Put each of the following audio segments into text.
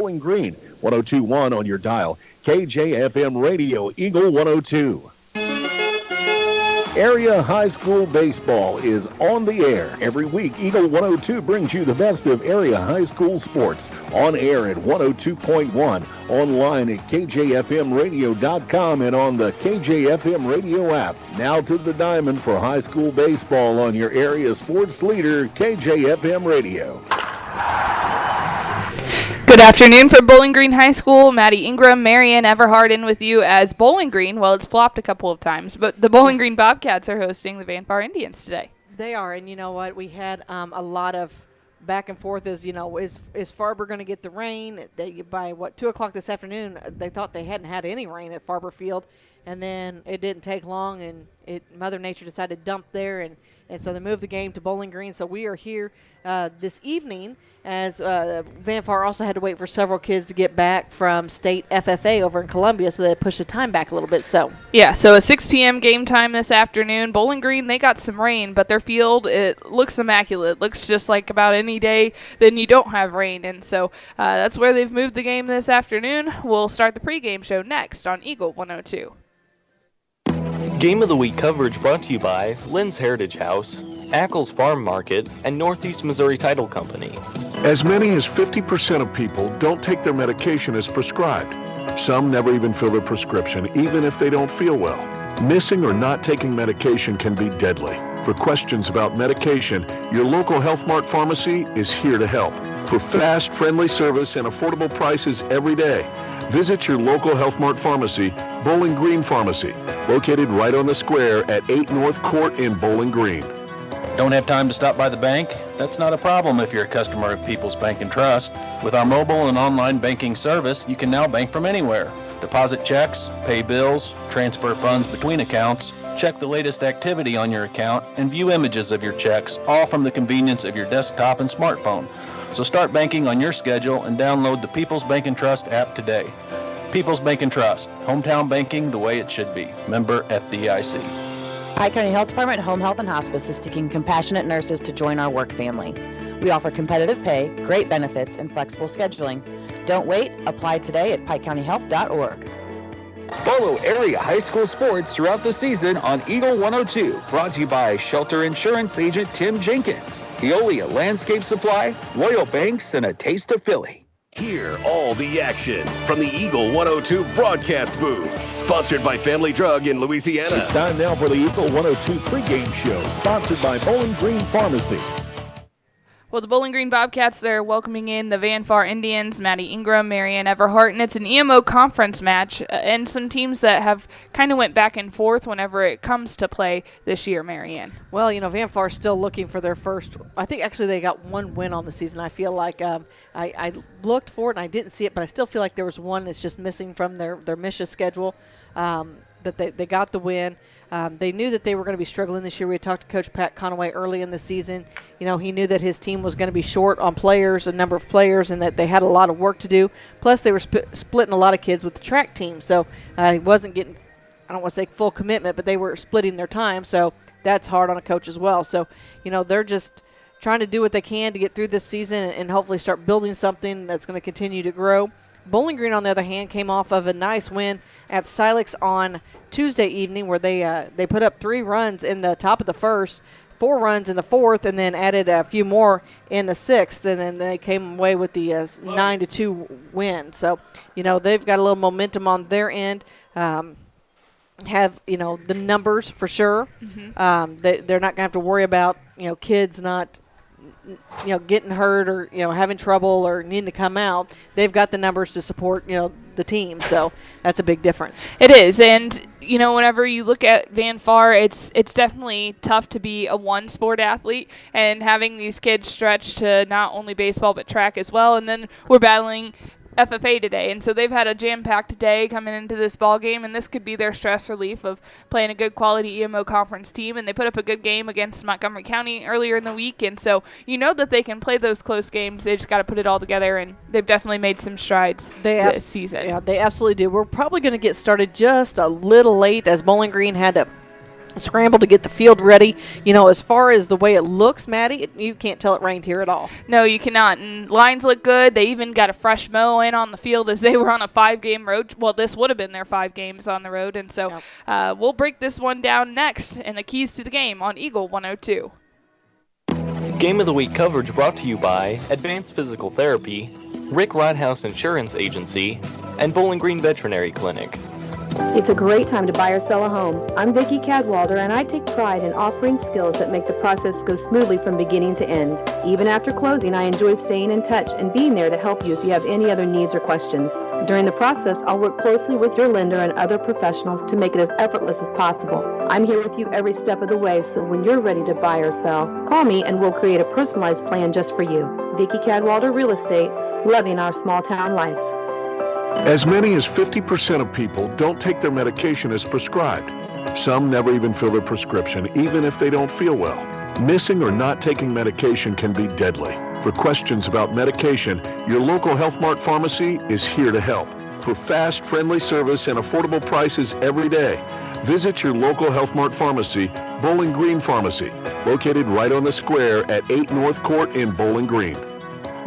Bowling Green, 102.1 on your dial. KJFM Radio, Eagle 102. Area High School Baseball is on the air. Every week, Eagle 102 brings you the best of area high school sports. On air at 102.1, online at kjfmradio.com, and on the KJFM Radio app. Now to the diamond for high school baseball on your area sports leader, KJFM Radio. Good afternoon from Bowling Green High School. Maddie Ingram, Marian Everhart with you as Bowling Green. Well, it's flopped a couple of times, but the Bowling Green Bobcats are hosting the Van Far Indians today. They are, and you know what? We had a lot of back and forth is Farber going to get the rain? By 2 o'clock this afternoon, they thought they hadn't had any rain at Farber Field, and then it didn't take long, and Mother Nature decided to dump there, and so they moved the game to Bowling Green. So we are here this evening as Van Far also had to wait for several kids to get back from state FFA over in Columbia, so they pushed the time back a little bit. So a 6 p.m. game time this afternoon. Bowling Green, they got some rain, but their field, it looks immaculate. It looks just like about any day then you don't have rain, and so that's where they've moved the game this afternoon. We'll start the pregame show next on Eagle 102. Game of the Week coverage brought to you by Lynn's Heritage House, Ackles Farm Market, and Northeast Missouri Title Company. As many as 50% of people don't take their medication as prescribed. Some never even fill their prescription, even if they don't feel well. Missing or not taking medication can be deadly. For questions about medication, your local Health Mart pharmacy is here to help. For fast, friendly service and affordable prices every day, visit your local Health Mart pharmacy, Bowling Green Pharmacy, located right on the square at 8 North Court in Bowling Green. Don't have time to stop by the bank? That's not a problem if you're a customer of People's Bank and Trust. With our mobile and online banking service, you can now bank from anywhere. Deposit checks, pay bills, transfer funds between accounts, check the latest activity on your account, and view images of your checks, all from the convenience of your desktop and smartphone. So start banking on your schedule and download the People's Bank and Trust app today. People's Bank and Trust, hometown banking the way it should be. Member FDIC. Pike County Health Department Home Health and Hospice is seeking compassionate nurses to join our work family. We offer competitive pay, great benefits, and flexible scheduling. Don't wait. Apply today at pikecountyhealth.org. Follow area high school sports throughout the season on Eagle 102. Brought to you by Shelter Insurance Agent Tim Jenkins, Veolia Landscape Supply, Royal Banks, and a taste of Philly. Hear all the action from the Eagle 102 broadcast booth. Sponsored by Family Drug in Louisiana. It's time now for the Eagle 102 pregame show, sponsored by Bowling Green Pharmacy. Well, the Bowling Green Bobcats, they're welcoming in the Van Far Indians, Maddie Ingram, Marian Everhart, and it's an EMO conference match, and some teams that have kind of went back and forth whenever it comes to play this year, Marian. Well, Van Far's still looking for their first. I think actually they got one win on the season. I feel like I looked for it and I didn't see it, but I still feel like there was one that's just missing from their Misha schedule. That they got the win. They knew that they were going to be struggling this year. We had talked to Coach Pat Conaway early in the season. He knew that his team was going to be short on players, a number of players, and that they had a lot of work to do. Plus, they were splitting a lot of kids with the track team. So he wasn't getting, I don't want to say full commitment, but they were splitting their time. So that's hard on a coach as well. So, they're just trying to do what they can to get through this season and hopefully start building something that's going to continue to grow. Bowling Green, on the other hand, came off of a nice win at Silex on Tuesday evening where they put up 3 runs in the top of the first, 4 runs in the fourth, and then added a few more in the sixth, and then they came away with the 9-2 win. So, they've got a little momentum on their end. Have, the numbers for sure. Mm-hmm. They're not going to have to worry about, kids not – getting hurt or, having trouble or needing to come out. They've got the numbers to support, the team. So that's a big difference. It is. And, whenever you look at Van Far, it's definitely tough to be a one-sport athlete and having these kids stretch to not only baseball but track as well. And then we're battling FFA today, and so they've had a jam-packed day coming into this ball game, and this could be their stress relief of playing a good quality EMO conference team. And they put up a good game against Montgomery County earlier in the week, and so that they can play those close games. They just got to put it all together, and they've definitely made some strides this season. Yeah, they absolutely do. We're probably going to get started just a little late as Bowling Green had to scramble to get the field ready. As far as the way it looks, Maddie, you can't tell it rained here at all. No, you cannot. And lines look good. They even got a fresh mow in on the field as they were on a 5-game road. Well, this would have been their 5 games on the road. And so we'll break this one down next in the Keys to the Game on Eagle 102. Game of the Week coverage brought to you by Advanced Physical Therapy, Rick Rodhouse Insurance Agency, and Bowling Green Veterinary Clinic. It's a great time to buy or sell a home. I'm Vicki Cadwalder, and I take pride in offering skills that make the process go smoothly from beginning to end. Even after closing, I enjoy staying in touch and being there to help you if you have any other needs or questions. During the process, I'll work closely with your lender and other professionals to make it as effortless as possible. I'm here with you every step of the way, so when you're ready to buy or sell, call me and we'll create a personalized plan just for you. Vicki Cadwalder Real Estate, loving our small town life. As many as 50% of people don't take their medication as prescribed. Some never even fill their prescription, even if they don't feel well. Missing or not taking medication can be deadly. For questions about medication, your local Health Mart pharmacy is here to help. For fast, friendly service and affordable prices every day, visit your local Health Mart pharmacy, Bowling Green Pharmacy, located right on the square at 8 North Court in Bowling Green.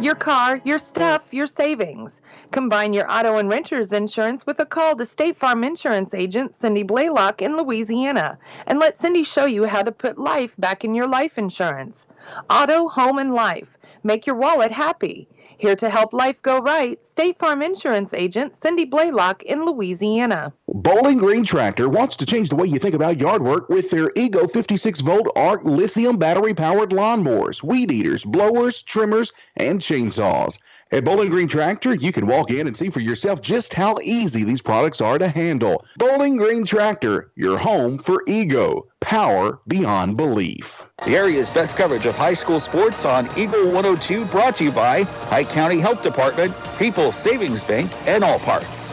Your car, your stuff, your savings. Combine your auto and renter's insurance with a call to State Farm Insurance agent Cindy Blaylock in Louisiana, and let Cindy show you how to put life back in your life insurance. Auto, home, and life. Make your wallet happy. Here to help life go right, State Farm Insurance agent Cindy Blaylock in Louisiana. Bowling Green Tractor wants to change the way you think about yard work with their Ego 56-volt ARC lithium battery-powered lawnmowers, weed eaters, blowers, trimmers, and chainsaws. At Bowling Green Tractor, you can walk in and see for yourself just how easy these products are to handle. Bowling Green Tractor, your home for Ego. Power beyond belief. The area's best coverage of high school sports on Eagle 102, brought to you by Pike County Health Department, People's Savings Bank, and All Parts.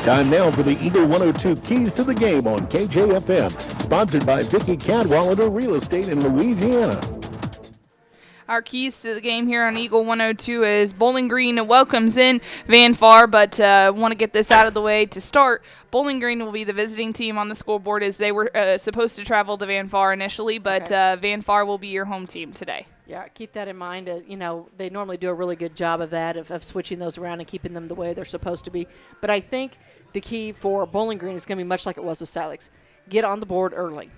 Time now for the Eagle 102 Keys to the Game on KJFM, sponsored by Vicki Cadwalder Real Estate in Louisiana. Our keys to the game here on Eagle 102 is Bowling Green welcomes in Van Far, but want to get this out of the way to start. Bowling Green will be the visiting team on the scoreboard as they were supposed to travel to Van Far initially, but Van Far will be your home team today. Yeah, keep that in mind. They normally do a really good job of that, of switching those around and keeping them the way they're supposed to be. But I think the key for Bowling Green is going to be much like it was with Silex. Get on the board early.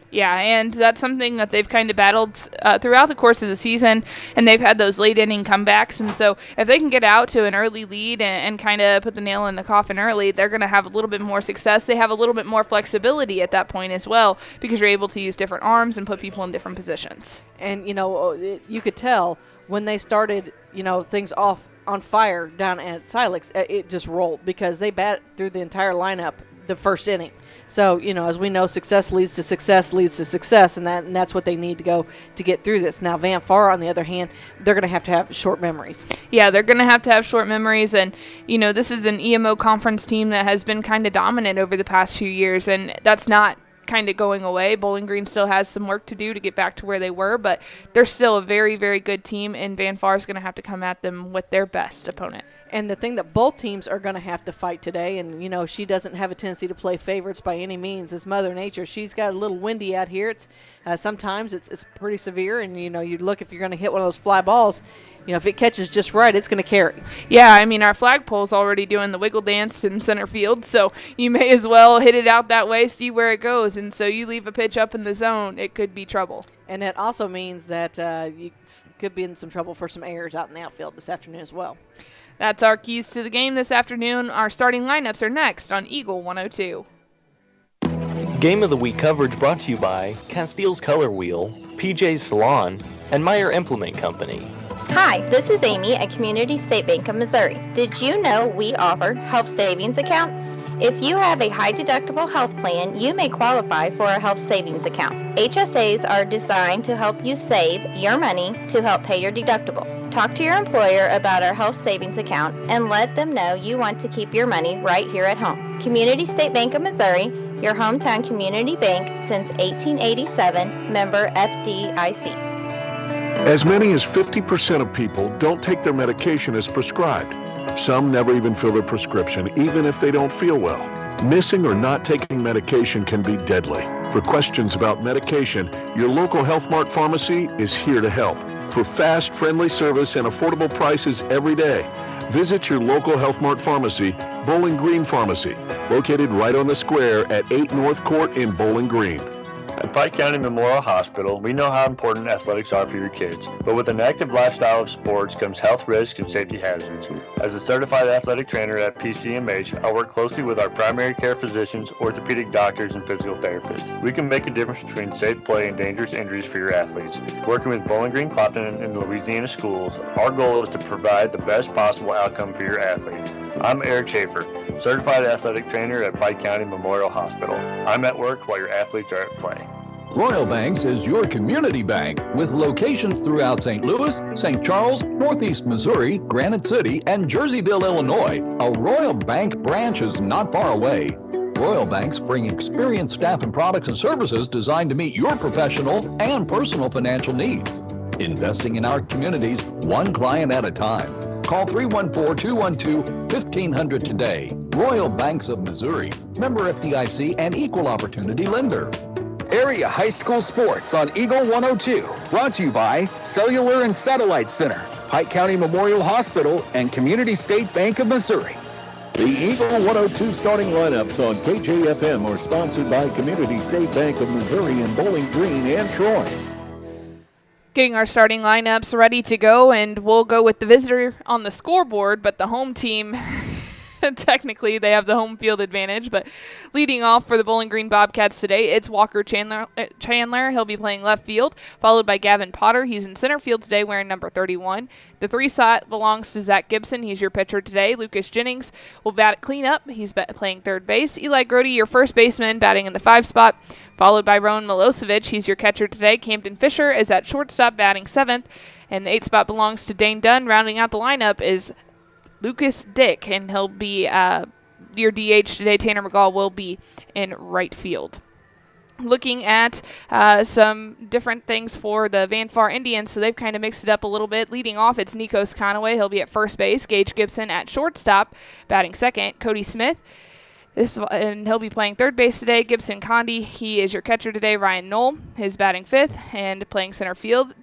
Yeah, and that's something that they've kind of battled throughout the course of the season, and they've had those late-inning comebacks. And so if they can get out to an early lead and kind of put the nail in the coffin early, they're going to have a little bit more success. They have a little bit more flexibility at that point as well, because you're able to use different arms and put people in different positions. And, you could tell when they started, things off on fire down at Silex, it just rolled because they bat through the entire lineup the first inning. So, as we know, success leads to success, and that's what they need to go to get through this. Now, Van Far, on the other hand, they're going to have short memories. Yeah, they're going to have short memories, and, this is an EMO conference team that has been kind of dominant over the past few years, and that's not kind of going away. Bowling Green still has some work to do to get back to where they were, but they're still a very, very good team, and Van Far is going to have to come at them with their best opponent. And the thing that both teams are going to have to fight today, and, she doesn't have a tendency to play favorites by any means, is Mother Nature. She's got a little windy out here. It's sometimes it's pretty severe, and, you look, if you're going to hit one of those fly balls, if it catches just right, it's going to carry. Yeah, our flagpole's already doing the wiggle dance in center field, so you may as well hit it out that way, see where it goes. And so you leave a pitch up in the zone, it could be trouble. And that also means that you could be in some trouble for some errors out in the outfield this afternoon as well. That's our keys to the game this afternoon. Our starting lineups are next on Eagle 102. Game of the Week coverage brought to you by Castile's Color Wheel, PJ's Salon, and Meyer Implement Company. Hi, this is Amy at Community State Bank of Missouri. Did you know we offer health savings accounts? If you have a high deductible health plan, you may qualify for a health savings account. HSAs are designed to help you save your money to help pay your deductible. Talk to your employer about our health savings account and let them know you want to keep your money right here at home. Community State Bank of Missouri, your hometown community bank since 1887, member FDIC. As many as 50% of people don't take their medication as prescribed. Some never even fill their prescription, even if they don't feel well. Missing or not taking medication can be deadly. For questions about medication, your local Health Mart pharmacy is here to help. For fast, friendly service and affordable prices every day, visit your local Health Mart pharmacy, Bowling Green Pharmacy, located right on the square at 8 North Court in Bowling Green. At Pike County Memorial Hospital, we know how important athletics are for your kids, but with an active lifestyle of sports comes health risks and safety hazards. As a certified athletic trainer at PCMH, I work closely with our primary care physicians, orthopedic doctors, and physical therapists. We can make a difference between safe play and dangerous injuries for your athletes. Working with Bowling Green Clopton and Louisiana schools, our goal is to provide the best possible outcome for your athletes. I'm Eric Schaefer, certified athletic trainer at Pike County Memorial Hospital. I'm at work while your athletes are at play. Royal Banks is your community bank with locations throughout St. Louis, St. Charles, Northeast Missouri, Granite City, and Jerseyville, Illinois. A Royal Bank branch is not far away. Royal Banks bring experienced staff and products and services designed to meet your professional and personal financial needs. Investing in our communities, one client at a time. Call 314-212-1500 today. Royal Banks of Missouri. Member FDIC and equal opportunity lender. Area high school sports on Eagle 102. Brought to you by Cellular and Satellite Center, Pike County Memorial Hospital, and Community State Bank of Missouri. The Eagle 102 starting lineups on KJFM are sponsored by Community State Bank of Missouri in Bowling Green and Troy. Getting our starting lineups ready to go, and we'll go with the visitor on the scoreboard, but the home team, technically they have the home field advantage. But leading off for the Bowling Green Bobcats today, it's Walker Chandler. He'll be playing left field, followed by Gavin Potter. He's in center field today wearing number 31. The 3 slot belongs to Zach Gibson. He's your pitcher today. Lucas Jennings will bat at cleanup. He's playing third base. Eli Grody, your first baseman, batting in the 5 spot, followed by Rowan Milosevic. He's your catcher today. Camden Fisher is at shortstop, batting 7th. And the 8 spot belongs to Dane Dunn. Rounding out the lineup is Lucas Dick, and he'll be your DH today. Tanner McGall will be in right field. Looking at some different things for the Van Far Indians, so they've kind of mixed it up a little bit. Leading off, it's Nikos Conaway. He'll be at first base. Gage Gibson at shortstop, batting second. Cody Smith, and he'll be playing third base today. Gibson Condi, he is your catcher today. Ryan Knoll is batting fifth and playing center field.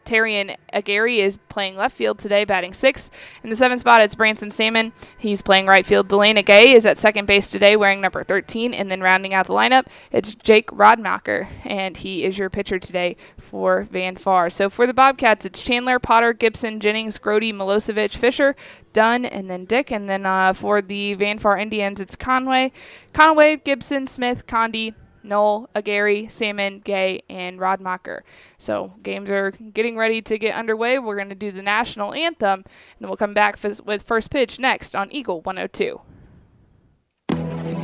Terrian Aguirre is playing left field today, batting 6th. In the 7th spot, it's Branson Salmon. He's playing right field. Delana Gay is at second base today, wearing number 13. And then rounding out the lineup, it's Jake Rodmacher, and he is your pitcher today for Van Far. So for the Bobcats, it's Chandler, Potter, Gibson, Jennings, Grody, Milosevic, Fisher, Dunn, and then Dick. And then for the Van Far Indians, it's Conway, Gibson, Smith, Condi, Knoll, Aguirre, Salmon, Gay, and Rodmacher. So games are getting ready to get underway. We're going to do the national anthem, and then we'll come back with first pitch next on Eagle 102.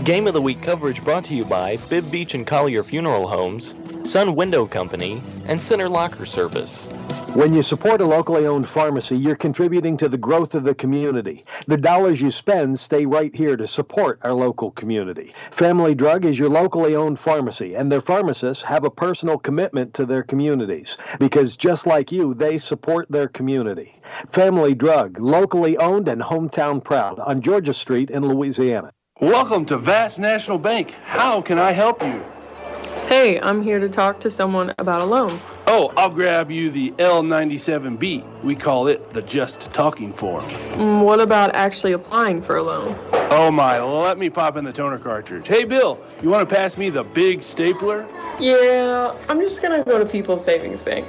Game of the Week coverage brought to you by Bibb Beach and Collier Funeral Homes, Sun Window Company, and Center Locker Service. When you support a locally owned pharmacy, you're contributing to the growth of the community. The dollars you spend stay right here to support our local community. Family Drug is your locally owned pharmacy, and their pharmacists have a personal commitment to their communities because just like you, they support their community. Family Drug, locally owned and hometown proud on Georgia Street in Louisiana. Welcome to Vast National Bank. How can I help you? Hey, I'm here to talk to someone about a loan. Oh, I'll grab you the L97B. We call it the Just Talking form. What about actually applying for a loan? Oh my, let me pop in the toner cartridge. Hey Bill, you want to pass me the big stapler? Yeah, I'm just going to go to People's Savings Bank.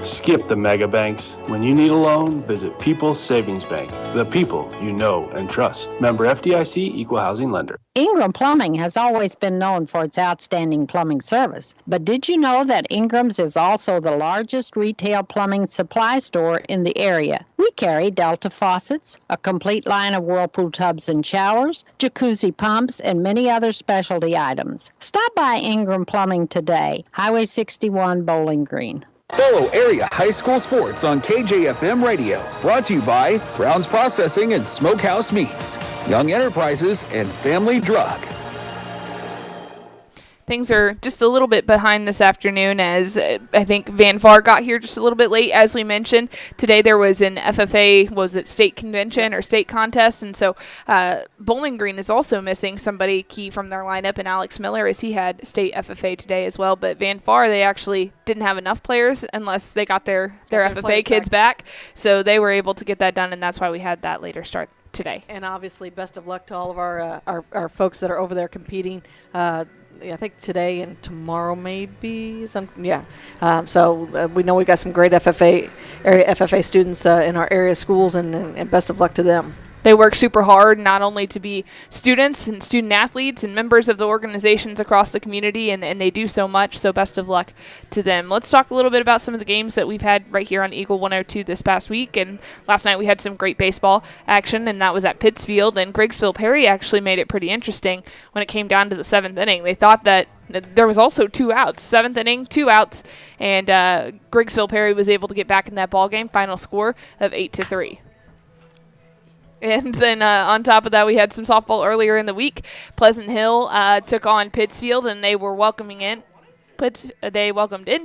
Skip the mega banks. When you need a loan, visit People's Savings Bank. The people you know and trust. Member FDIC, Equal Housing Lender. Ingram Plumbing has always been known for its outstanding plumbing service. But did you know that Ingram's is also the largest retail plumbing supply store in the area? We carry Delta faucets, a complete line of Whirlpool tubs and showers, jacuzzi pumps, and many other specialty items. Stop by Ingram Plumbing today, Highway 61, Bowling Green. Follow area high school sports on KJFM Radio. Brought to you by Brown's Processing and Smokehouse Meats, Young Enterprises, and Family Drug. things are just a little bit behind this afternoon, as I think Van Var got here just a little bit late. As we mentioned, today there was an FFA, was it state convention or state contest, and so Bowling Green is also missing somebody key from their lineup, and Alex Miller, as he had state FFA today as well. But Van Var, they actually didn't have enough players unless they got their FFA kids back, so they were able to get that done, and that's why we had that later start today. And obviously, best of luck to all of our folks that are over there competing. I think today and tomorrow maybe. So we know we got some great area FFA students in our area schools, and best of luck to them. They work super hard, not only to be students and student athletes and members of the organizations across the community, and they do so much, so best of luck to them. Let's talk a little bit about some of the games that we've had right here on Eagle 102 this past week. And last night we had some great baseball action, and that was at Pittsfield. And Griggsville Perry actually made it pretty interesting when it came down to the 7th inning. They thought that there was also 2 outs. 7th inning, 2 outs, and Griggsville Perry was able to get back in that ball game. Final score of 8-3. And then on top of that, we had some softball earlier in the week. Pleasant Hill took on Pittsfield, and they were welcomed in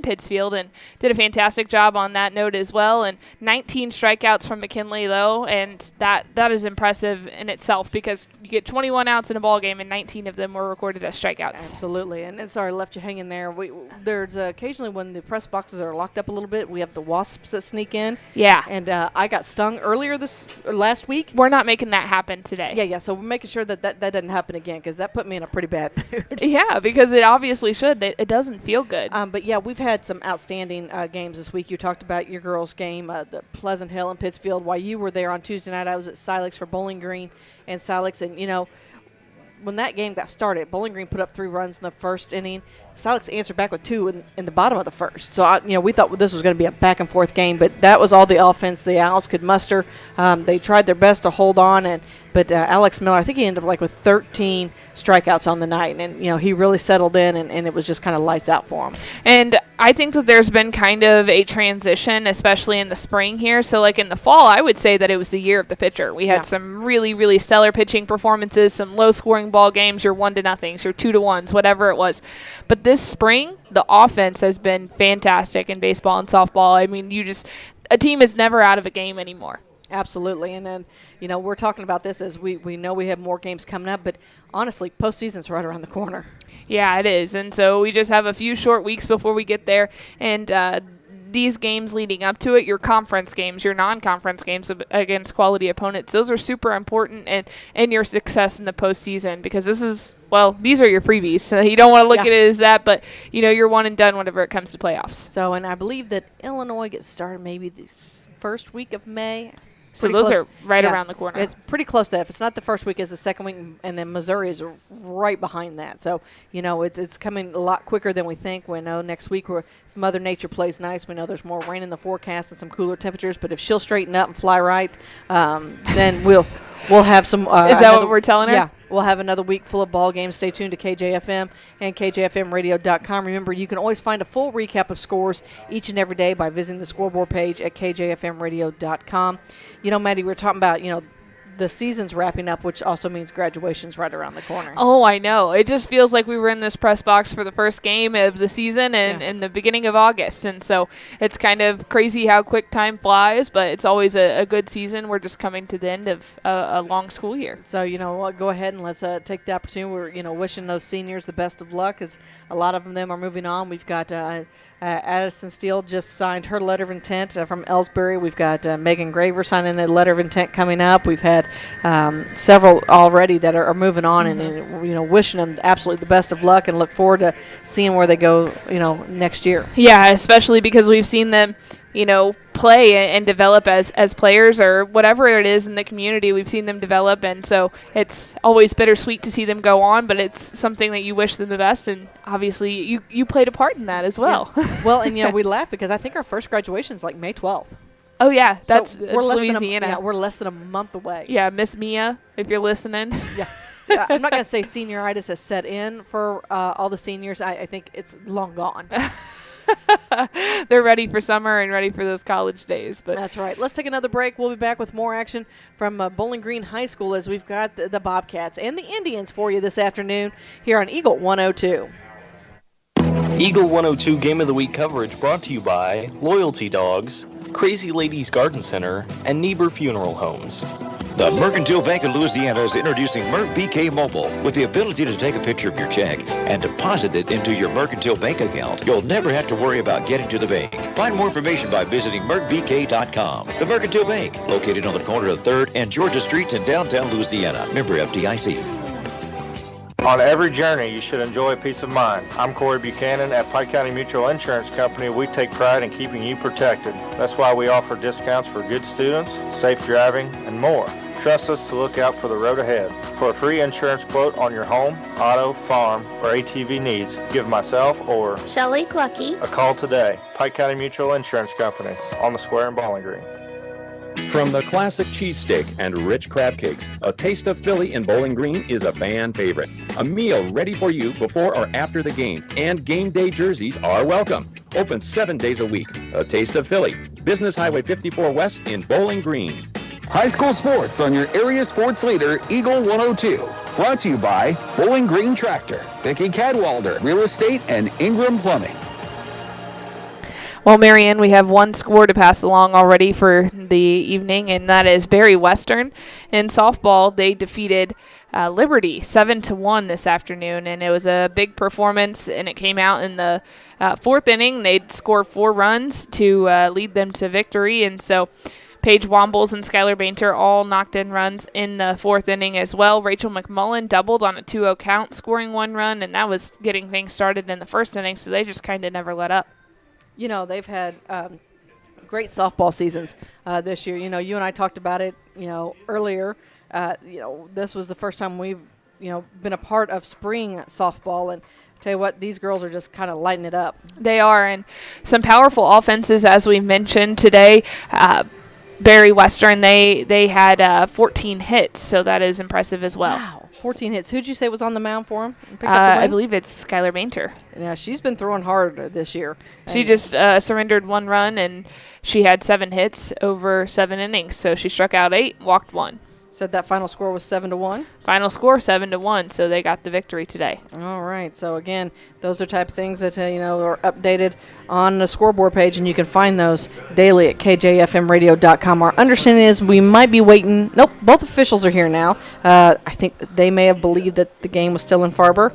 Pittsfield and did a fantastic job on that note as well. And 19 strikeouts from McKinley, though, and that is impressive in itself, because you get 21 outs in a ball game, and 19 of them were recorded as strikeouts. Absolutely, and sorry, left you hanging there. There's occasionally when the press boxes are locked up a little bit, we have the wasps that sneak in. Yeah. And I got stung last week. We're not making that happen today. Yeah, so we're making sure that doesn't happen again, because that put me in a pretty bad mood. Yeah, because it obviously should. It doesn't feel good. But yeah, we've had some outstanding games this week. You talked about your girls' game, the Pleasant Hill and Pittsfield. While you were there on Tuesday night, I was at Silex for Bowling Green and Silex. And, when that game got started, Bowling Green put up 3 runs in the first inning. Silex answered back with 2 in the bottom of the first. So, we thought this was going to be a back-and-forth game, but that was all the offense the Owls could muster. They tried their best to hold on, but Alex Miller, I think he ended up with 13 strikeouts on the night, and he really settled in, and it was just kind of lights out for him. And I think that there's been kind of a transition, especially in the spring here. So, like in the fall, I would say that it was the year of the pitcher. We had some really, really stellar pitching performances, some low-scoring ball games, your 1-0s, your 2-1s, whatever it was. But this spring, the offense has been fantastic in baseball and softball. I mean, a team is never out of a game anymore. Absolutely. And then, we're talking about this as we know we have more games coming up, but honestly, postseason's right around the corner. Yeah, it is. And so we just have a few short weeks before we get there. And these games leading up to it, your conference games, your non-conference games against quality opponents, those are super important in your success in the postseason, because these are your freebies. So you don't want to look at it as that, but, you're one and done whenever it comes to playoffs. So, and I believe that Illinois gets started maybe this first week of May. So those are right around the corner. It's pretty close to that. If it's not the first week, it's the second week, and then Missouri is right behind that. So, it's coming a lot quicker than we think. We know next week, if Mother Nature plays nice, we know there's more rain in the forecast and some cooler temperatures. But if she'll straighten up and fly right, then we'll have some. Is that what we're telling her? Yeah. We'll have another week full of ball games. Stay tuned to KJFM and KJFMradio.com. Remember, you can always find a full recap of scores each and every day by visiting the scoreboard page at KJFMradio.com. Maddie, we're talking about, the season's wrapping up, which also means graduation's right around the corner. Oh, I know. It just feels like we were in this press box for the first game of the season and in the beginning of August. And so it's kind of crazy how quick time flies, but it's always a good season. We're just coming to the end of a long school year. So, go ahead and let's take the opportunity. We're, wishing those seniors the best of luck, as a lot of them are moving on. We've got Addison Steele just signed her letter of intent from Ellsbury. We've got Megan Graver signing a letter of intent coming up. We've had several already that are moving on, and wishing them absolutely the best of luck, and look forward to seeing where they go next year. Yeah, especially because we've seen them play and develop as players, or whatever it is in the community. We've seen them develop, and so it's always bittersweet to see them go on, but it's something that you wish them the best, and obviously you played a part in that as well. Yeah. Well, and we laugh because I think our first graduation is like May 12th. Oh, yeah, that's we're Louisiana. We're less than a month away. Yeah, Miss Mia, if you're listening. Yeah. I'm not going to say senioritis has set in for all the seniors. I think it's long gone. They're ready for summer and ready for those college days. But that's right. Let's take another break. We'll be back with more action from Bowling Green High School, as we've got the Bobcats and the Indians for you this afternoon here on Eagle 102. Eagle 102 Game of the Week coverage brought to you by Loyalty Dogs, Crazy Ladies Garden Center, and Niebuhr Funeral Homes. The Mercantile Bank of Louisiana is introducing MercBK Mobile. With the ability to take a picture of your check and deposit it into your Mercantile Bank account, you'll never have to worry about getting to the bank. Find more information by visiting mercbk.com. The Mercantile Bank, located on the corner of 3rd and Georgia Streets in downtown Louisiana. Member FDIC. On every journey, you should enjoy peace of mind. I'm Corey Buchanan at Pike County Mutual Insurance Company. We take pride in keeping you protected. That's why we offer discounts for good students, safe driving, and more. Trust us to look out for the road ahead. For a free insurance quote on your home, auto, farm, or ATV needs, give myself or Shelley Clucky a call today. Pike County Mutual Insurance Company on the square in Bowling Green. From the classic cheesesteak and rich crab cakes, a taste of Philly in Bowling Green is a fan favorite. A meal ready for you before or after the game, and game day jerseys are welcome. Open 7 days a week. A taste of Philly. Business Highway 54 West in Bowling Green. High school sports on your area sports leader, Eagle 102. Brought to you by Bowling Green Tractor, Vicki Cadwalder, Real Estate, and Ingram Plumbing. Well, Marianne, we have one score to pass along already for the evening, and that is Barry Western. In softball, they defeated Liberty 7-1 this afternoon, and it was a big performance, and it came out in the fourth inning. They'd scored 4 runs to lead them to victory, and so Paige Wombles and Skylar Bainter all knocked in runs in the fourth inning as well. Rachel McMullen doubled on a 2-0 count, scoring 1 run, and that was getting things started in the first inning, so they just kind of never let up. You know, they've had great softball seasons this year. You know, you and I talked about it, earlier. This was the first time we've, been a part of spring softball. And tell you what, these girls are just kind of lighting it up. They are, and some powerful offenses, as we mentioned today. Barry Western, they had 14 hits, so that is impressive as well. Wow. 14 hits. Who'd you say was on the mound for him? I believe it's Skylar Bainter. Yeah, she's been throwing hard this year. She just surrendered 1 run, and she had 7 hits over 7 innings. So she struck out 8, walked 1. Said that final score was 7-1? Final score 7-1, so they got the victory today. All right. So, again, those are type of things that, are updated on the scoreboard page, and you can find those daily at kjfmradio.com. Our understanding is we might be waiting. Nope, both officials are here now. I think they may have believed that the game was still in Farber.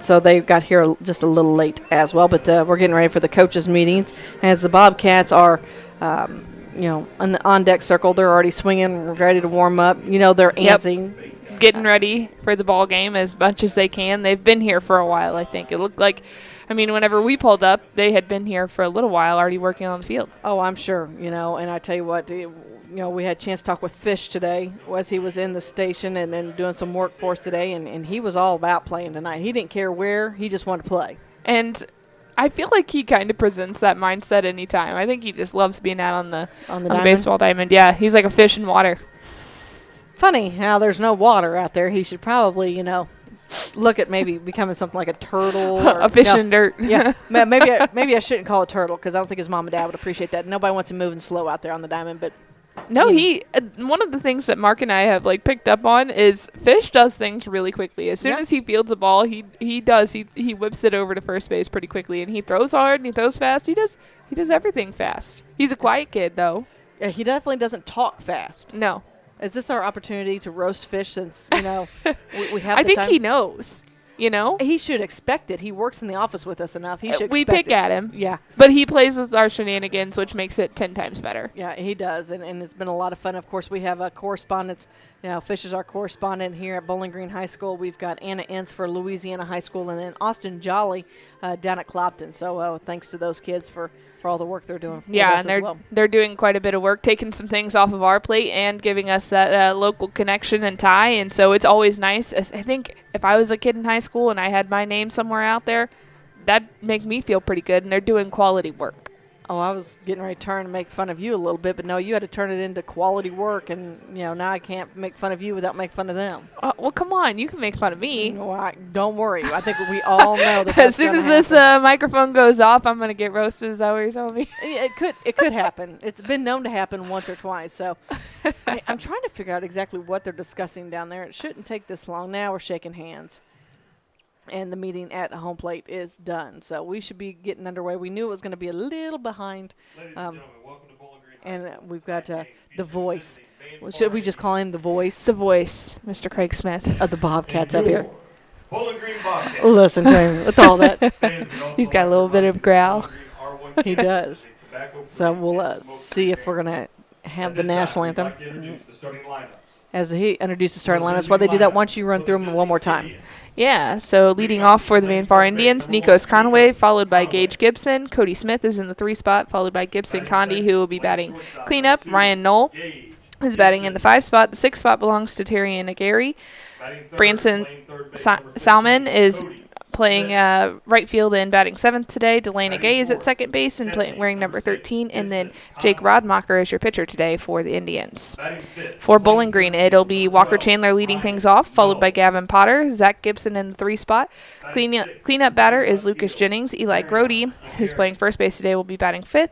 So they got here just a little late as well. But we're getting ready for the coaches' meetings. As the Bobcats are on the on-deck circle, they're already swinging, ready to warm up. They're antsing. Getting ready for the ball game as much as they can. They've been here for a while, I think. It looked like, whenever we pulled up, they had been here for a little while already working on the field. Oh, I'm sure, and I tell you what, we had a chance to talk with Fish today as he was in the station and doing some work for us today, and he was all about playing tonight. He didn't care where, he just wanted to play. And I feel like he kind of presents that mindset anytime. I think he just loves being out on the baseball diamond. Yeah, he's like a fish in water. Funny how there's no water out there. He should probably, look at maybe becoming something like a turtle. Or, a fish in dirt. Yeah, maybe I shouldn't call it turtle because I don't think his mom and dad would appreciate that. Nobody wants him moving slow out there on the diamond, but. No, one of the things that Mark and I have picked up on is Fish does things really quickly. As soon as he fields a ball, he whips it over to first base pretty quickly, and he throws hard and he throws fast. He does everything fast. He's a quiet kid though. Yeah, he definitely doesn't talk fast. No. Is this our opportunity to roast Fish since we have? I think he knows. He should expect it. He works in the office with us enough. He should. We expect pick it. at him. Yeah, but he plays with our shenanigans, which makes it 10 times better. Yeah, he does, and it's been a lot of fun. Of course, we have a correspondence. Fish is our correspondent here at Bowling Green High School. We've got Anna Ince for Louisiana High School, and then Austin Jolly down at Clopton. So thanks to those kids for all the work they're doing. Yeah, and they're doing quite a bit of work, taking some things off of our plate and giving us that local connection and tie. And so it's always nice. I think if I was a kid in high school and I had my name somewhere out there, that'd make me feel pretty good. And they're doing quality work. Oh, I was getting ready to turn and make fun of you a little bit, but no, you had to turn it into quality work, and now I can't make fun of you without making fun of them. Well, come on, you can make fun of me. Well, don't worry. I think we all know that. As soon as this microphone goes off, I'm gonna get roasted. Is that what you're telling me? It could happen. It's been known to happen once or twice. So I'm trying to figure out exactly what they're discussing down there. It shouldn't take this long. Now we're shaking hands. and the meeting at home plate is done. So we should be getting underway. We knew it was going to be a little behind. And we've got the voice. Should we just call him the voice? The voice, Mr. Craig Smith. Of the Bobcats up here. Bowling Green Bobcats. Listen to him with all that. He's got a little bit of growl. He does. So we'll see if we're going to have the national anthem. As he introduces the starting lineups, why they do that once you run through them one more time. Yeah, so leading off for the Van Far Indians, Nikos Conway, followed by Gage Gibson. Cody Smith is in the 3 spot, followed by Gibson Condi, who will be batting cleanup. Ryan Knoll is batting in the 5 spot. The 6 spot belongs to Terry Nagari. Branson Salmon is playing right field and batting 7th today. Delana Gay is at second base and wearing number 13. And then Jake Rodmacher is your pitcher today for the Indians. For Bowling Green, it'll be Walker Chandler leading things off, followed by Gavin Potter. Zach Gibson in the 3 spot. Cleanup batter is Lucas Jennings. Eli Grody, who's playing first base today, will be batting 5th.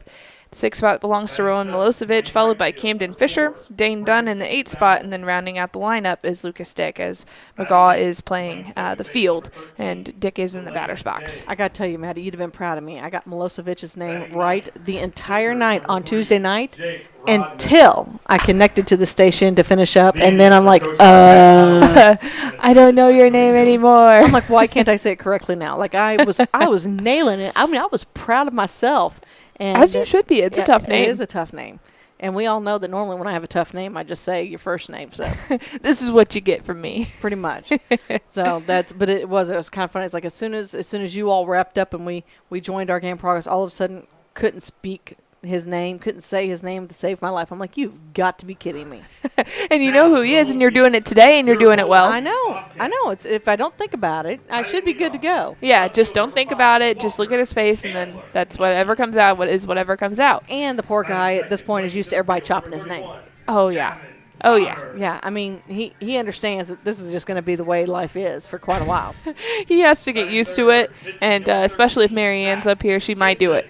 The 6 spot belongs to Rowan Milosevic, followed by Camden Fisher, Dane Dunn in the 8 spot, and then rounding out the lineup is Lucas Dick, as McGaw is playing the field, and Dick is in the batter's box. I got to tell you, Maddie, you'd have been proud of me. I got Milosevic's name right the entire night on Tuesday night until I connected to the station to finish up, and then I'm like, I don't know your name anymore. I'm like, why can't I say it correctly now? Like, I was nailing it. I mean, I was proud of myself. And as you should be. It's a tough name. It is a tough name. And we all know that normally when I have a tough name, I just say your first name. So this is what you get from me. Pretty much. So but it was kind of funny. It's like as soon as you all wrapped up and we joined our game progress, all of a sudden couldn't speak his name, couldn't say his name to save my life. I'm like, you've got to be kidding me. And you know who he is, and you're doing it today, and you're doing it well. I know. It's if I don't think about it, I should be good to go. Yeah, just don't think about it. Just look at his face, and then that's whatever comes out. Whatever comes out. And the poor guy at this point is used to everybody chopping his name. Oh yeah. Oh yeah. Yeah. I mean, he understands that this is just going to be the way life is for quite a while. He has to get used to it, and especially if Mary Ann's up here, she might do it.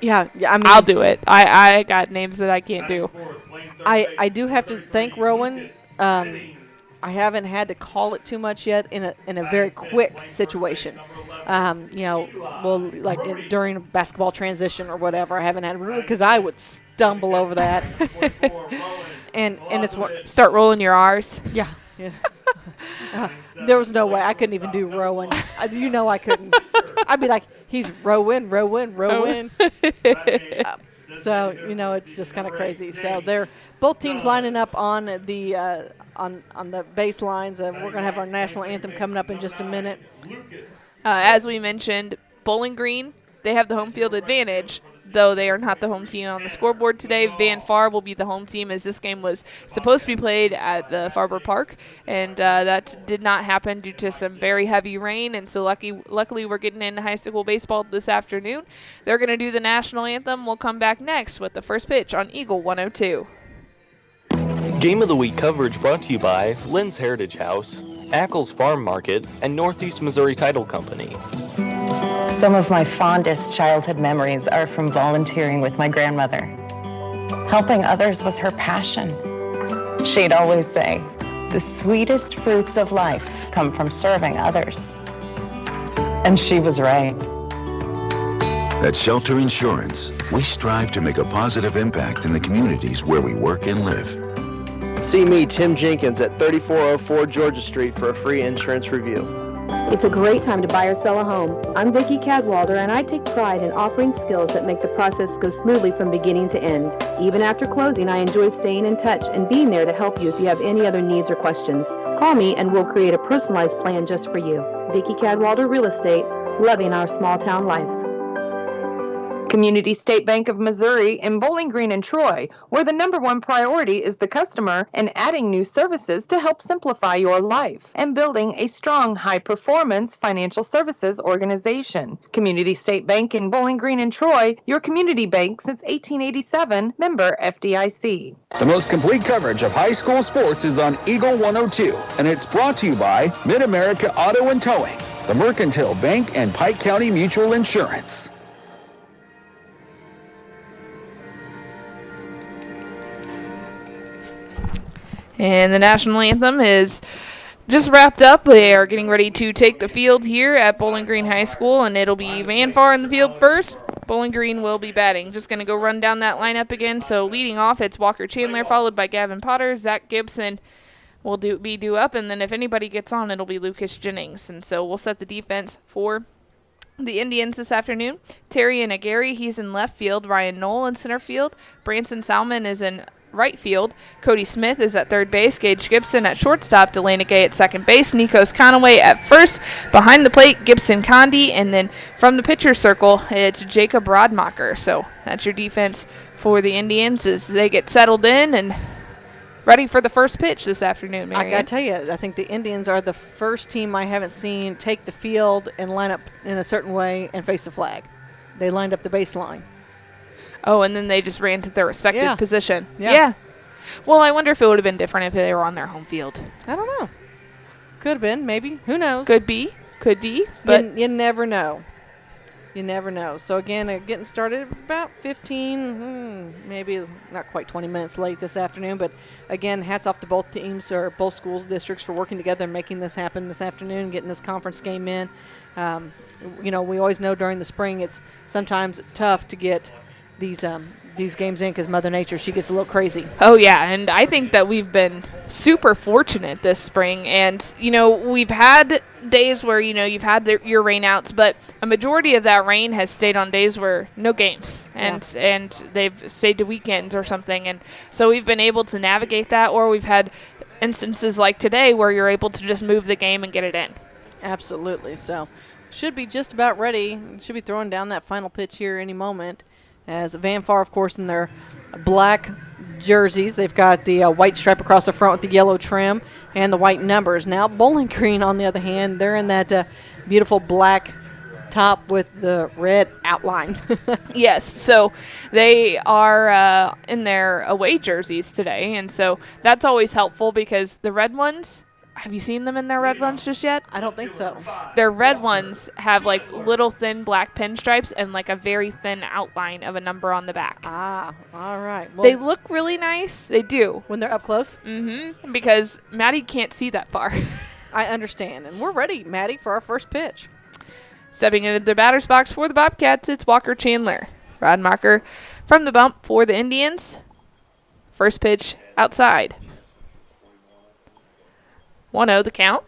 Yeah, I mean, I'll do it. I got names that I can't do. I do have to thank Rowan. I haven't had to call it too much yet in a very quick situation. During a basketball transition or whatever, I haven't had because I would stumble over that. and it's start rolling your R's. Yeah. There was no way I couldn't even do Rowan. I couldn't. I'd be like, he's Rowan. So it's just kind of crazy. So they're both teams lining up on the on the baselines. We're gonna have our national anthem coming up in just a minute. As we mentioned, Bowling Green, they have the home field advantage, though they are not the home team on the scoreboard today. Van Far will be the home team, as this game was supposed to be played at the Farber Park, and that did not happen due to some very heavy rain, and so luckily we're getting into high school baseball this afternoon. They're going to do the national anthem. We'll come back next with the first pitch on Eagle 102. Game of the Week coverage brought to you by Lynn's Heritage House, Ackles Farm Market, and Northeast Missouri Title Company. Some of my fondest childhood memories are from volunteering with my grandmother. Helping others was her passion. She'd always say, the sweetest fruits of life come from serving others. And she was right. At Shelter Insurance, we strive to make a positive impact in the communities where we work and live. See me, Tim Jenkins, at 3404 Georgia Street for a free insurance review. It's a great time to buy or sell a home. I'm Vicki Cadwalder, and I take pride in offering skills that make the process go smoothly from beginning to end. Even after closing, I enjoy staying in touch and being there to help you if you have any other needs or questions. Call me and we'll create a personalized plan just for you. Vicki Cadwalder Real Estate, loving our small town life. Community State Bank of Missouri in Bowling Green and Troy, where the #1 priority is the customer and adding new services to help simplify your life and building a strong, high-performance financial services organization. Community State Bank in Bowling Green and Troy, your community bank since 1887, member FDIC. The most complete coverage of high school sports is on Eagle 102, and it's brought to you by Mid-America Auto and Towing, the Mercantile Bank, and Pike County Mutual Insurance. And the national anthem is just wrapped up. They are getting ready to take the field here at Bowling Green High School, and it'll be Van Far in the field first. Bowling Green will be batting. Just going to go run down that lineup again. So leading off, it's Walker Chandler, followed by Gavin Potter. Zach Gibson will be due up, and then if anybody gets on, it'll be Lucas Jennings. And so we'll set the defense for the Indians this afternoon. Terry Inagari, he's in left field. Ryan Knoll in center field. Branson Salmon is in right field. Cody Smith is at third base. Gage Gibson at shortstop. Delana Gay at second base. Nikos Conaway at first. Behind the plate, Gibson Condi. And then from the pitcher circle, it's Jacob Rodmacher. So that's your defense for the Indians as they get settled in and ready for the first pitch this afternoon, Marianne. I got to tell you, I think the Indians are the first team I haven't seen take the field and line up in a certain way and face the flag. They lined up the baseline. Oh, and then they just ran to their respective position. Yeah. Well, I wonder if it would have been different if they were on their home field. I don't know. Could have been, maybe. Who knows? Could be. But you never know. You never know. So, again, getting started about 15, maybe not quite 20 minutes late this afternoon. But, again, hats off to both teams or both school districts for working together and making this happen this afternoon, getting this conference game in. We always know during the spring it's sometimes tough to get these games in because Mother Nature, she gets a little crazy. Oh, yeah, and I think that we've been super fortunate this spring. And, we've had days where, you've had your rainouts, but a majority of that rain has stayed on days where no games, and they've stayed to weekends or something. And so we've been able to navigate that, or we've had instances like today where you're able to just move the game and get it in. Absolutely. So should be just about ready. Should be throwing down that final pitch here any moment. As Van Far, of course, in their black jerseys. They've got the white stripe across the front with the yellow trim and the white numbers. Now Bowling Green, on the other hand, they're in that beautiful black top with the red outline. Yes, so they are in their away jerseys today, and so that's always helpful because the red ones, have you seen them in their red ones just yet? I don't think so. Their red ones have like little thin black pinstripes and like a very thin outline of a number on the back. Ah, all right. Well, they look really nice. They do. When they're up close? Mm-hmm. Because Maddie can't see that far. I understand. And we're ready, Maddie, for our first pitch. Stepping into the batter's box for the Bobcats, it's Walker Chandler. Rodmacher from the bump for the Indians. First pitch outside. 1-0 the count.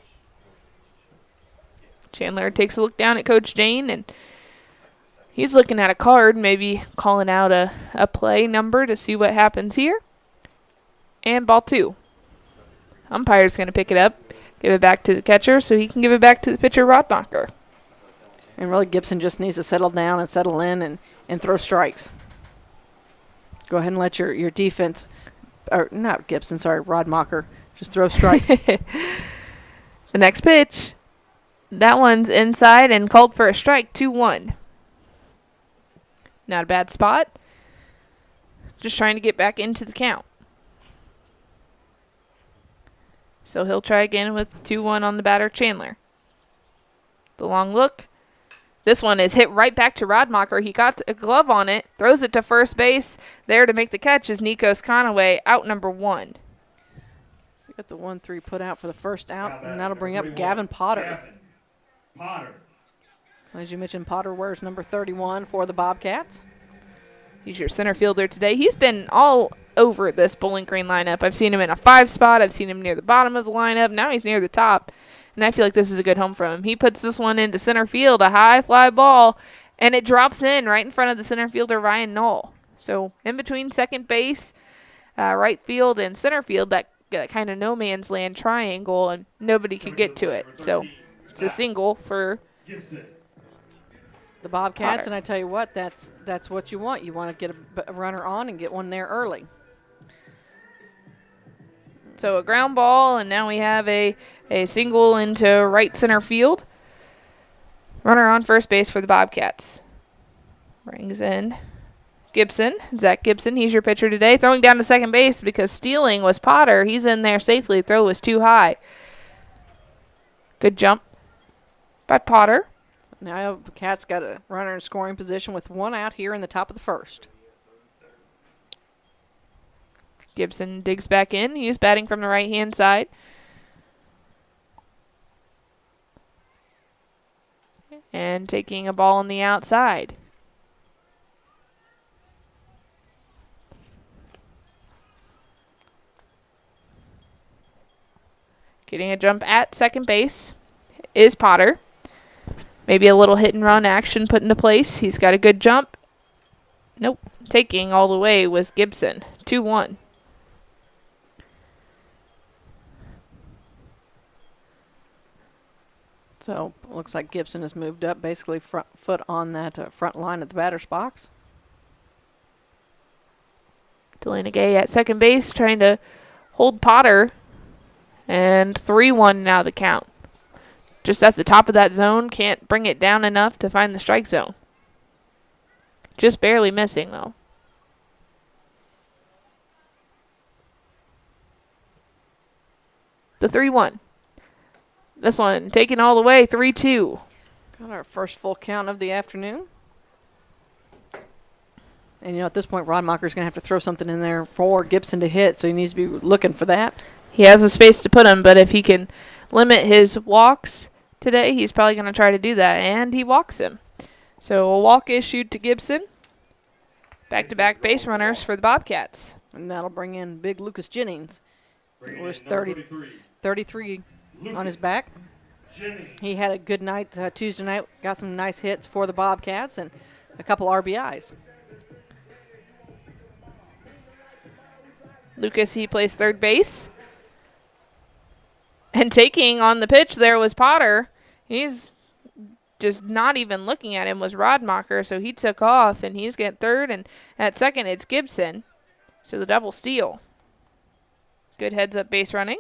Chandler takes a look down at Coach Jane, and he's looking at a card, maybe calling out a play number to see what happens here. And ball 2. Umpire's going to pick it up, give it back to the catcher so he can give it back to the pitcher, Rodmacher. And really Gibson just needs to settle down and settle in and throw strikes. Go ahead and let your defense, or not Gibson, sorry, Rodmacher, just throw strikes. The next pitch, that one's inside and called for a strike, 2-1. Not a bad spot. Just trying to get back into the count. So he'll try again with 2-1 on the batter, Chandler. The long look. This one is hit right back to Rodmacher. He got a glove on it, throws it to first base. There to make the catch is Nikos Conaway, out number 1. So you got the 1-3 put out for the first out, and that'll bring up Gavin Potter. As you mentioned, Potter wears number 31 for the Bobcats. He's your center fielder today. He's been all over this Bowling Green lineup. I've seen him in a 5 spot. I've seen him near the bottom of the lineup. Now he's near the top, and I feel like this is a good home for him. He puts this one into center field, a high fly ball, and it drops in right in front of the center fielder, Ryan Knoll. So in between second base, right field, and center field, that kind of no man's land triangle, and nobody could get to it. So it's a single for the Bobcats, Potter. and I tell you what, that's what you want. You want to get a runner on and get one there early. So a ground ball, and now we have a single into right center field. Runner on first base for the Bobcats. Brings in Gibson, Zach Gibson. He's your pitcher today. Throwing down to second base because stealing was Potter. He's in there safely. Throw was too high. Good jump by Potter. Now the Cats got a runner in scoring position with 1 out here in the top of the first. Gibson digs back in. He's batting from the right-hand side. And taking a ball on the outside. Getting a jump at second base is Potter. Maybe a little hit and run action put into place. He's got a good jump. Nope. Taking all the way was Gibson. 2-1. So looks like Gibson has moved up, basically front foot on that front line at the batter's box. Delana Gay at second base trying to hold Potter. And 3-1 now the count. Just at the top of that zone, can't bring it down enough to find the strike zone. Just barely missing, though. The 3-1. This one taken all the way, 3-2. Got our first full count of the afternoon. And, at this point, Rodmacher's going to have to throw something in there for Gibson to hit, so he needs to be looking for that. He has a space to put him, but if he can limit his walks today, he's probably going to try to do that, and he walks him. So a walk issued to Gibson. Back-to-back base runners for the Bobcats. And that'll bring in big Lucas Jennings. It was 33 on his back. He had a good night Tuesday night, got some nice hits for the Bobcats and a couple RBIs. Lucas, he plays third base. And taking on the pitch there was Potter. He's just not even looking at him was Rodmacher, so he took off, and he's getting third, and at second it's Gibson. So the double steal. Good heads-up base running.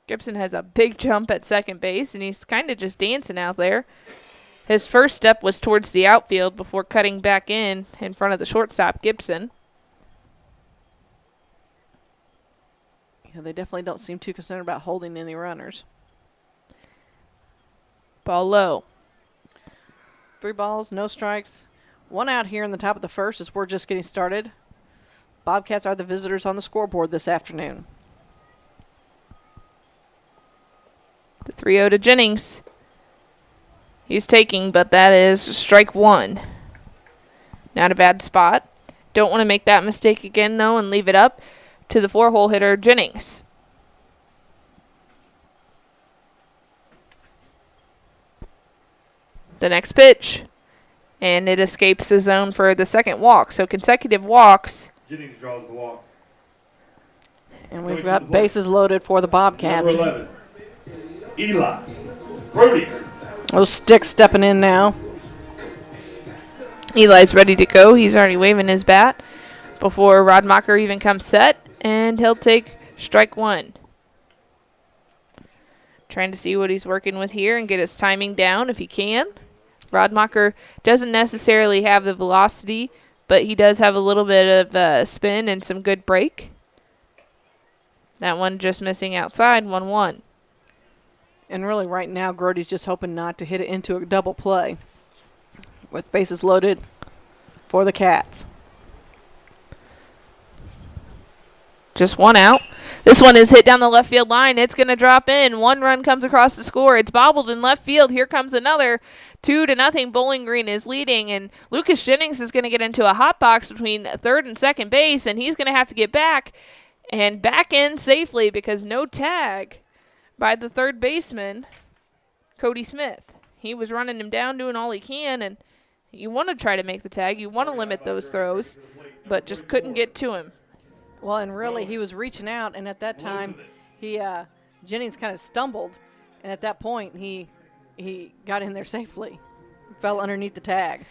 Gibson has a big jump at second base, and he's kind of just dancing out there. His first step was towards the outfield before cutting back in front of the shortstop, Gibson. Yeah, they definitely don't seem too concerned about holding any runners. Ball low. 3 balls, no strikes. 1 out here in the top of the first as we're just getting started. Bobcats are the visitors on the scoreboard this afternoon. The 3-0 to Jennings. He's taking, but that is strike 1. Not a bad spot. Don't want to make that mistake again, though, and leave it up to the 4-hole hitter, Jennings. The next pitch. And it escapes the zone for the second walk. So consecutive walks. Jennings draws the walk. And we've got bases loaded for the Bobcats. Number 11, Eli Brody. Those sticks stepping in now. Eli's ready to go. He's already waving his bat before Rodmacher even comes set. And he'll take strike 1. Trying to see what he's working with here and get his timing down if he can. Rodmacher doesn't necessarily have the velocity, but he does have a little bit of spin and some good break. That one just missing outside, 1-1. And really right now, Grody's just hoping not to hit it into a double play with bases loaded for the Cats. Just 1 out. This one is hit down the left field line. It's going to drop in. 1 run comes across the score. It's bobbled in left field. Here comes another. 2-0. Bowling Green is leading, and Lucas Jennings is going to get into a hot box between third and second base, and he's going to have to get back and back in safely because no tag by the third baseman, Cody Smith. He was running him down, doing all he can, and you want to try to make the tag. You want to limit those throws, but just couldn't get to him. Well, and really, he was reaching out, and at that time, Jennings kind of stumbled, and at that point, he got in there safely, fell underneath the tag.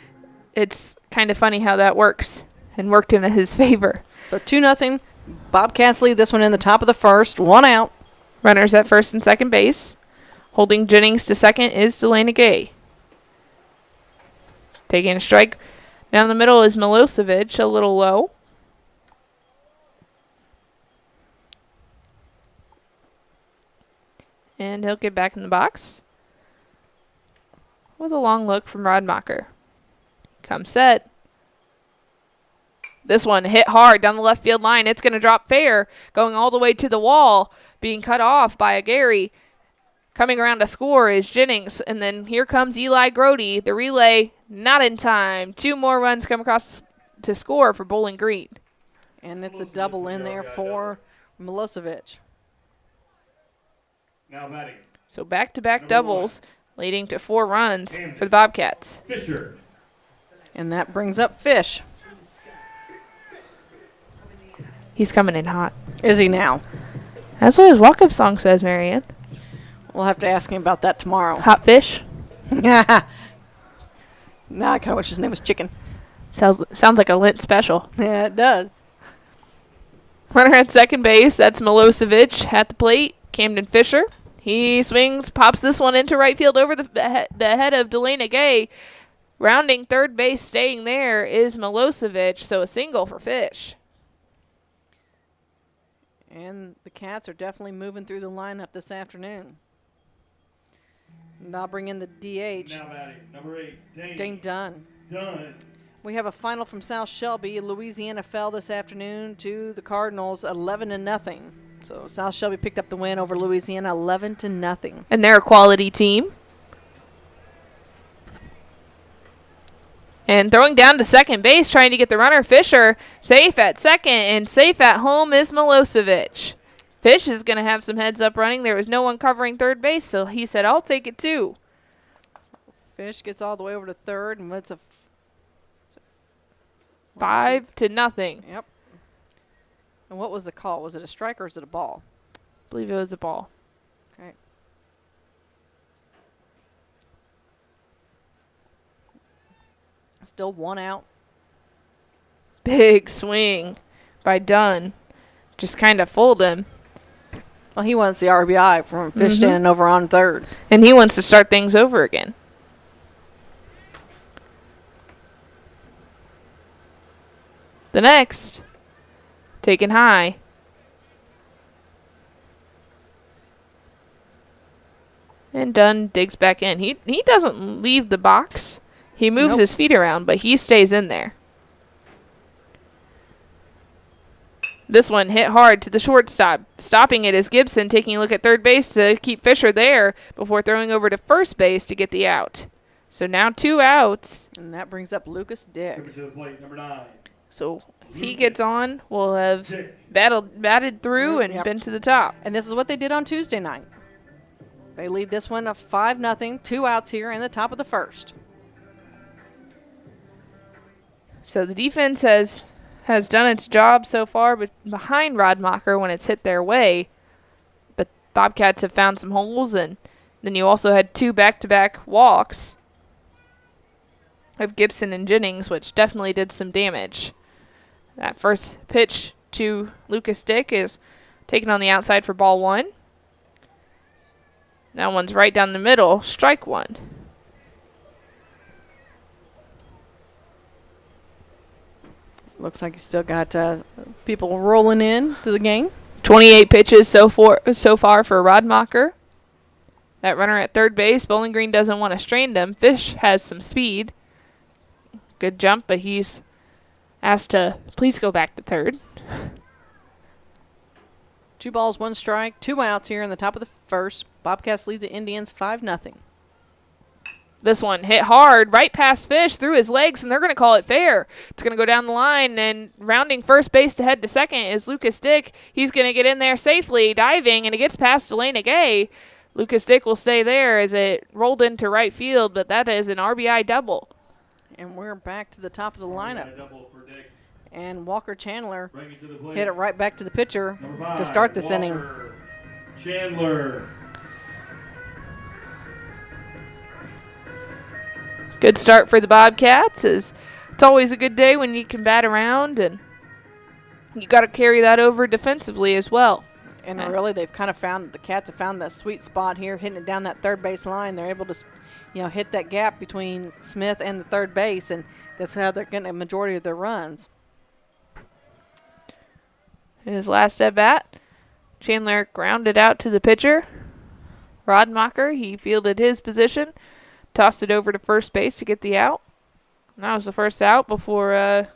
It's kind of funny how that works, and worked in his favor. So 2-0, Bobcats lead this one in the top of the first, 1 out. Runners at first and second base. Holding Jennings to second is Delana Gay. Taking a strike. Down the middle is Milosevic, a little low. And he'll get back in the box. Was a long look from Rodmacher. Come set. This one hit hard down the left field line. It's going to drop fair, going all the way to the wall. being cut off by a Gary. Coming around to score is Jennings, and then here comes Eli Grody. The relay not in time. 2 more runs come across to score for Bowling Green. And it's a double in there for Milosevic. Now batting. So back-to-back doubles, leading to 4 runs for the Bobcats. Fisher. And that brings up Fish. He's coming in hot. Is he now? That's what his walk-up song says, Marianne. We'll have to ask him about that tomorrow. Hot fish? Now I kind of wish his name was Chicken. Sounds like a Lent special. Yeah, it does. Runner at second base, that's Milosevic at the plate. Camden Fisher. He swings, pops this one into right field over the head of Delana Gay. Rounding third base, staying there is Milosevic, so a single for Fish. And the Cats are definitely moving through the lineup this afternoon. And I'll bring in the DH. Now batting. Number 8, Dane Dunn. We have a final from South Shelby. Louisiana fell this afternoon to the Cardinals 11-0. So South Shelby picked up the win over Louisiana 11-0. And they're a quality team. And throwing down to second base, trying to get the runner, Fisher, safe at second, and safe at home is Milosevic. Fish is going to have some heads up running. There was no one covering third base, so he said, I'll take it too. Fish gets all the way over to third, and it's a 5-0. Yep. And what was the call? Was it a strike or is it a ball? I believe it was a ball. Okay. Still 1 out. Big swing by Dunn. Just kind of fooled him. Well, he wants the RBI from Fish standing over on third. And he wants to start things over again. The next, taken high. And Dunn digs back in. He doesn't leave the box. He moves his feet around, but he stays in there. This one hit hard to the shortstop. Stopping it is Gibson, taking a look at third base to keep Fisher there before throwing over to first base to get the out. So now 2 outs. And that brings up Lucas Dick. Coming to the plate, number 9. So if he gets on, we'll have batted through and been to the top. And this is what they did on Tuesday night. They lead this one 5-0, 2 outs here in the top of the first. So the defense has done its job so far, but behind Rodmacher when it's hit their way. But Bobcats have found some holes, and then you also had 2 back-to-back walks of Gibson and Jennings, which definitely did some damage. That first pitch to Lucas Dick is taken on the outside for ball 1. That one's right down the middle, strike 1. Looks like you still got people rolling in to the game. 28 pitches so far for Rodmacher. That runner at third base, Bowling Green doesn't want to strain them. Fish has some speed. Good jump, but he's asked to please go back to third. 2 balls, 1 strike, 2 outs here in the top of the first. Bobcats lead the Indians 5-0. This one hit hard, right past Fish, through his legs, and they're going to call it fair. It's going to go down the line, and rounding first base to head to second is Lucas Dick. He's going to get in there safely, diving, and it gets past Delana Gay. Lucas Dick will stay there as it rolled into right field, but that is an RBI double. And we're back to the top of the lineup. And Walker Chandler hit it right back to the pitcher to start this inning. Chandler. Good start for the Bobcats. It's always a good day when you can bat around, and you got to carry that over defensively as well. And really, they've kind of found, the Cats have found that sweet spot here, hitting it down that third base line. They're able to, hit that gap between Smith and the third base, and that's how they're getting a majority of their runs. In his last at bat, Chandler grounded out to the pitcher. Rodmacher, he fielded his position, tossed it over to first base to get the out. And that was the first out before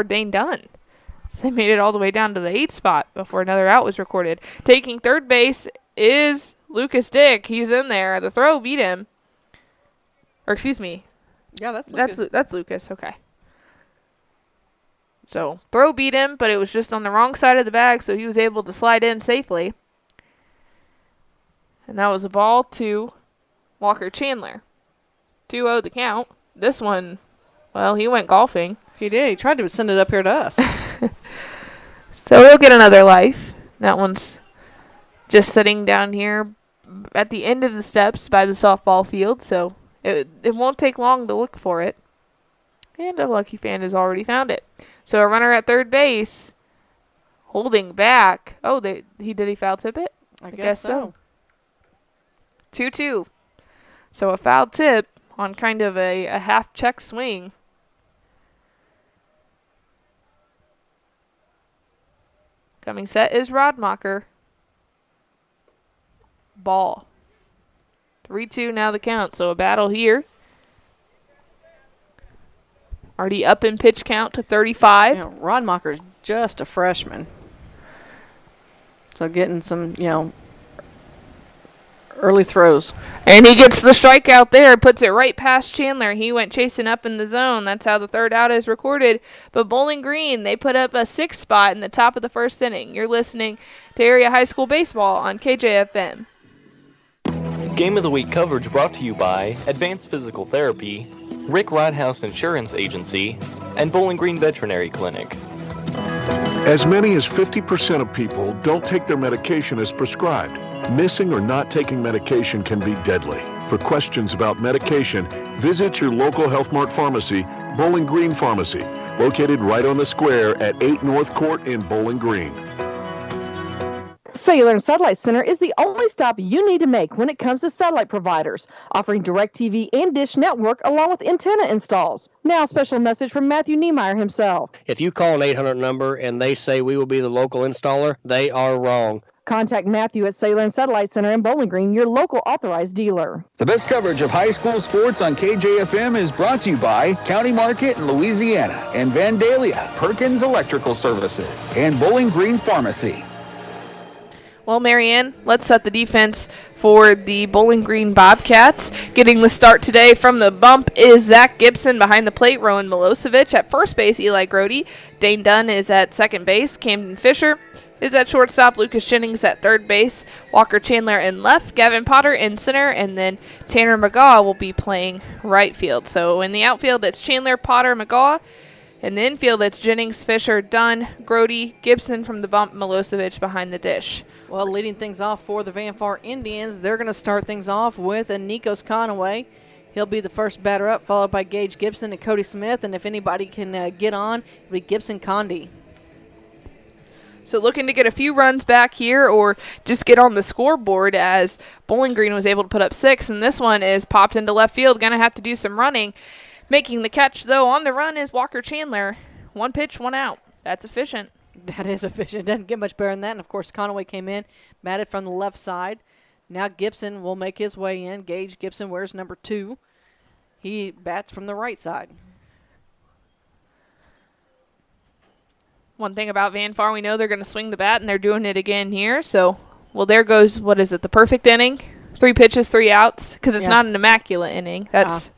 Dane Dunn. So they made it all the way down to the 8th spot before another out was recorded. Taking third base is Lucas Dick. He's in there. The throw beat him. Or excuse me. Yeah, that's Lucas. That's Lucas. Okay. So throw beat him, but it was just on the wrong side of the bag, so he was able to slide in safely. And that was a ball to Walker Chandler. 2-0 the count. This one, well, he went golfing. He did. He tried to send it up here to us. So he'll get another life. That one's just sitting down here at the end of the steps by the softball field, so it won't take long to look for it. And a lucky fan has already found it. So a runner at third base, holding back. Oh, did he foul tip it? I guess so. 2-2. So a foul tip on kind of a half check swing. Coming set is Rodmacher. Ball. 3-2 now the count, so a battle here. Already up in pitch count to 35. Rodmacher's just a freshman. So getting some, early throws. And he gets the strikeout there, puts it right past Chandler. He went chasing up in the zone. That's how the third out is recorded. But Bowling Green, they put up a 6th spot in the top of the first inning. You're listening to Area High School Baseball on KJFM. Game of the Week coverage brought to you by Advanced Physical Therapy, Rick Rodhouse Insurance Agency, and Bowling Green Veterinary Clinic. As many as 50% of people don't take their medication as prescribed. Missing or not taking medication can be deadly. For questions about medication, visit your local Health Mart pharmacy, Bowling Green Pharmacy, located right on the square at 8 North Court in Bowling Green. Cellular and Satellite Center is the only stop you need to make when it comes to satellite providers, offering DirecTV and Dish Network along with antenna installs. Now, a special message from Matthew Niemeyer himself. If you call an 800 number and they say we will be the local installer, they are wrong. Contact Matthew at Cellular and Satellite Center in Bowling Green, your local authorized dealer. The best coverage of high school sports on KJFM is brought to you by County Market in Louisiana and Vandalia, Perkins Electrical Services, and Bowling Green Pharmacy. Well, Marianne, let's set the defense for the Bowling Green Bobcats. Getting the start today from the bump is Zach Gibson. Behind the plate, Rowan Milosevic. At first base, Eli Grody. Dane Dunn is at second base. Camden Fisher is at shortstop. Lucas Jennings at third base. Walker Chandler in left. Gavin Potter in center. And then Tanner McGaw will be playing right field. So in the outfield, it's Chandler, Potter, McGaw. In the infield, it's Jennings, Fisher, Dunn, Grody, Gibson from the bump, Milosevic behind the dish. Well, leading things off for the Van Far Indians, they're going to start things off with a Nikos Conaway. He'll be the first batter up, followed by Gage Gibson and Cody Smith. And if anybody can get on, it'll be Gibson Condi. So looking to get a few runs back here or just get on the scoreboard as Bowling Green was able to put up 6. And this one is popped into left field. Going to have to do some running. Making the catch, though, on the run is Walker Chandler. 1 pitch, 1 out. That's efficient. That is efficient. Doesn't get much better than that. And, of course, Conaway came in, batted from the left side. Now Gibson will make his way in. Gage Gibson wears number 2. He bats from the right side. One thing about Van Far, we know they're going to swing the bat, and they're doing it again here. So, well, there goes, what is it, the perfect inning? 3 pitches, 3 outs, because it's not an immaculate inning. That's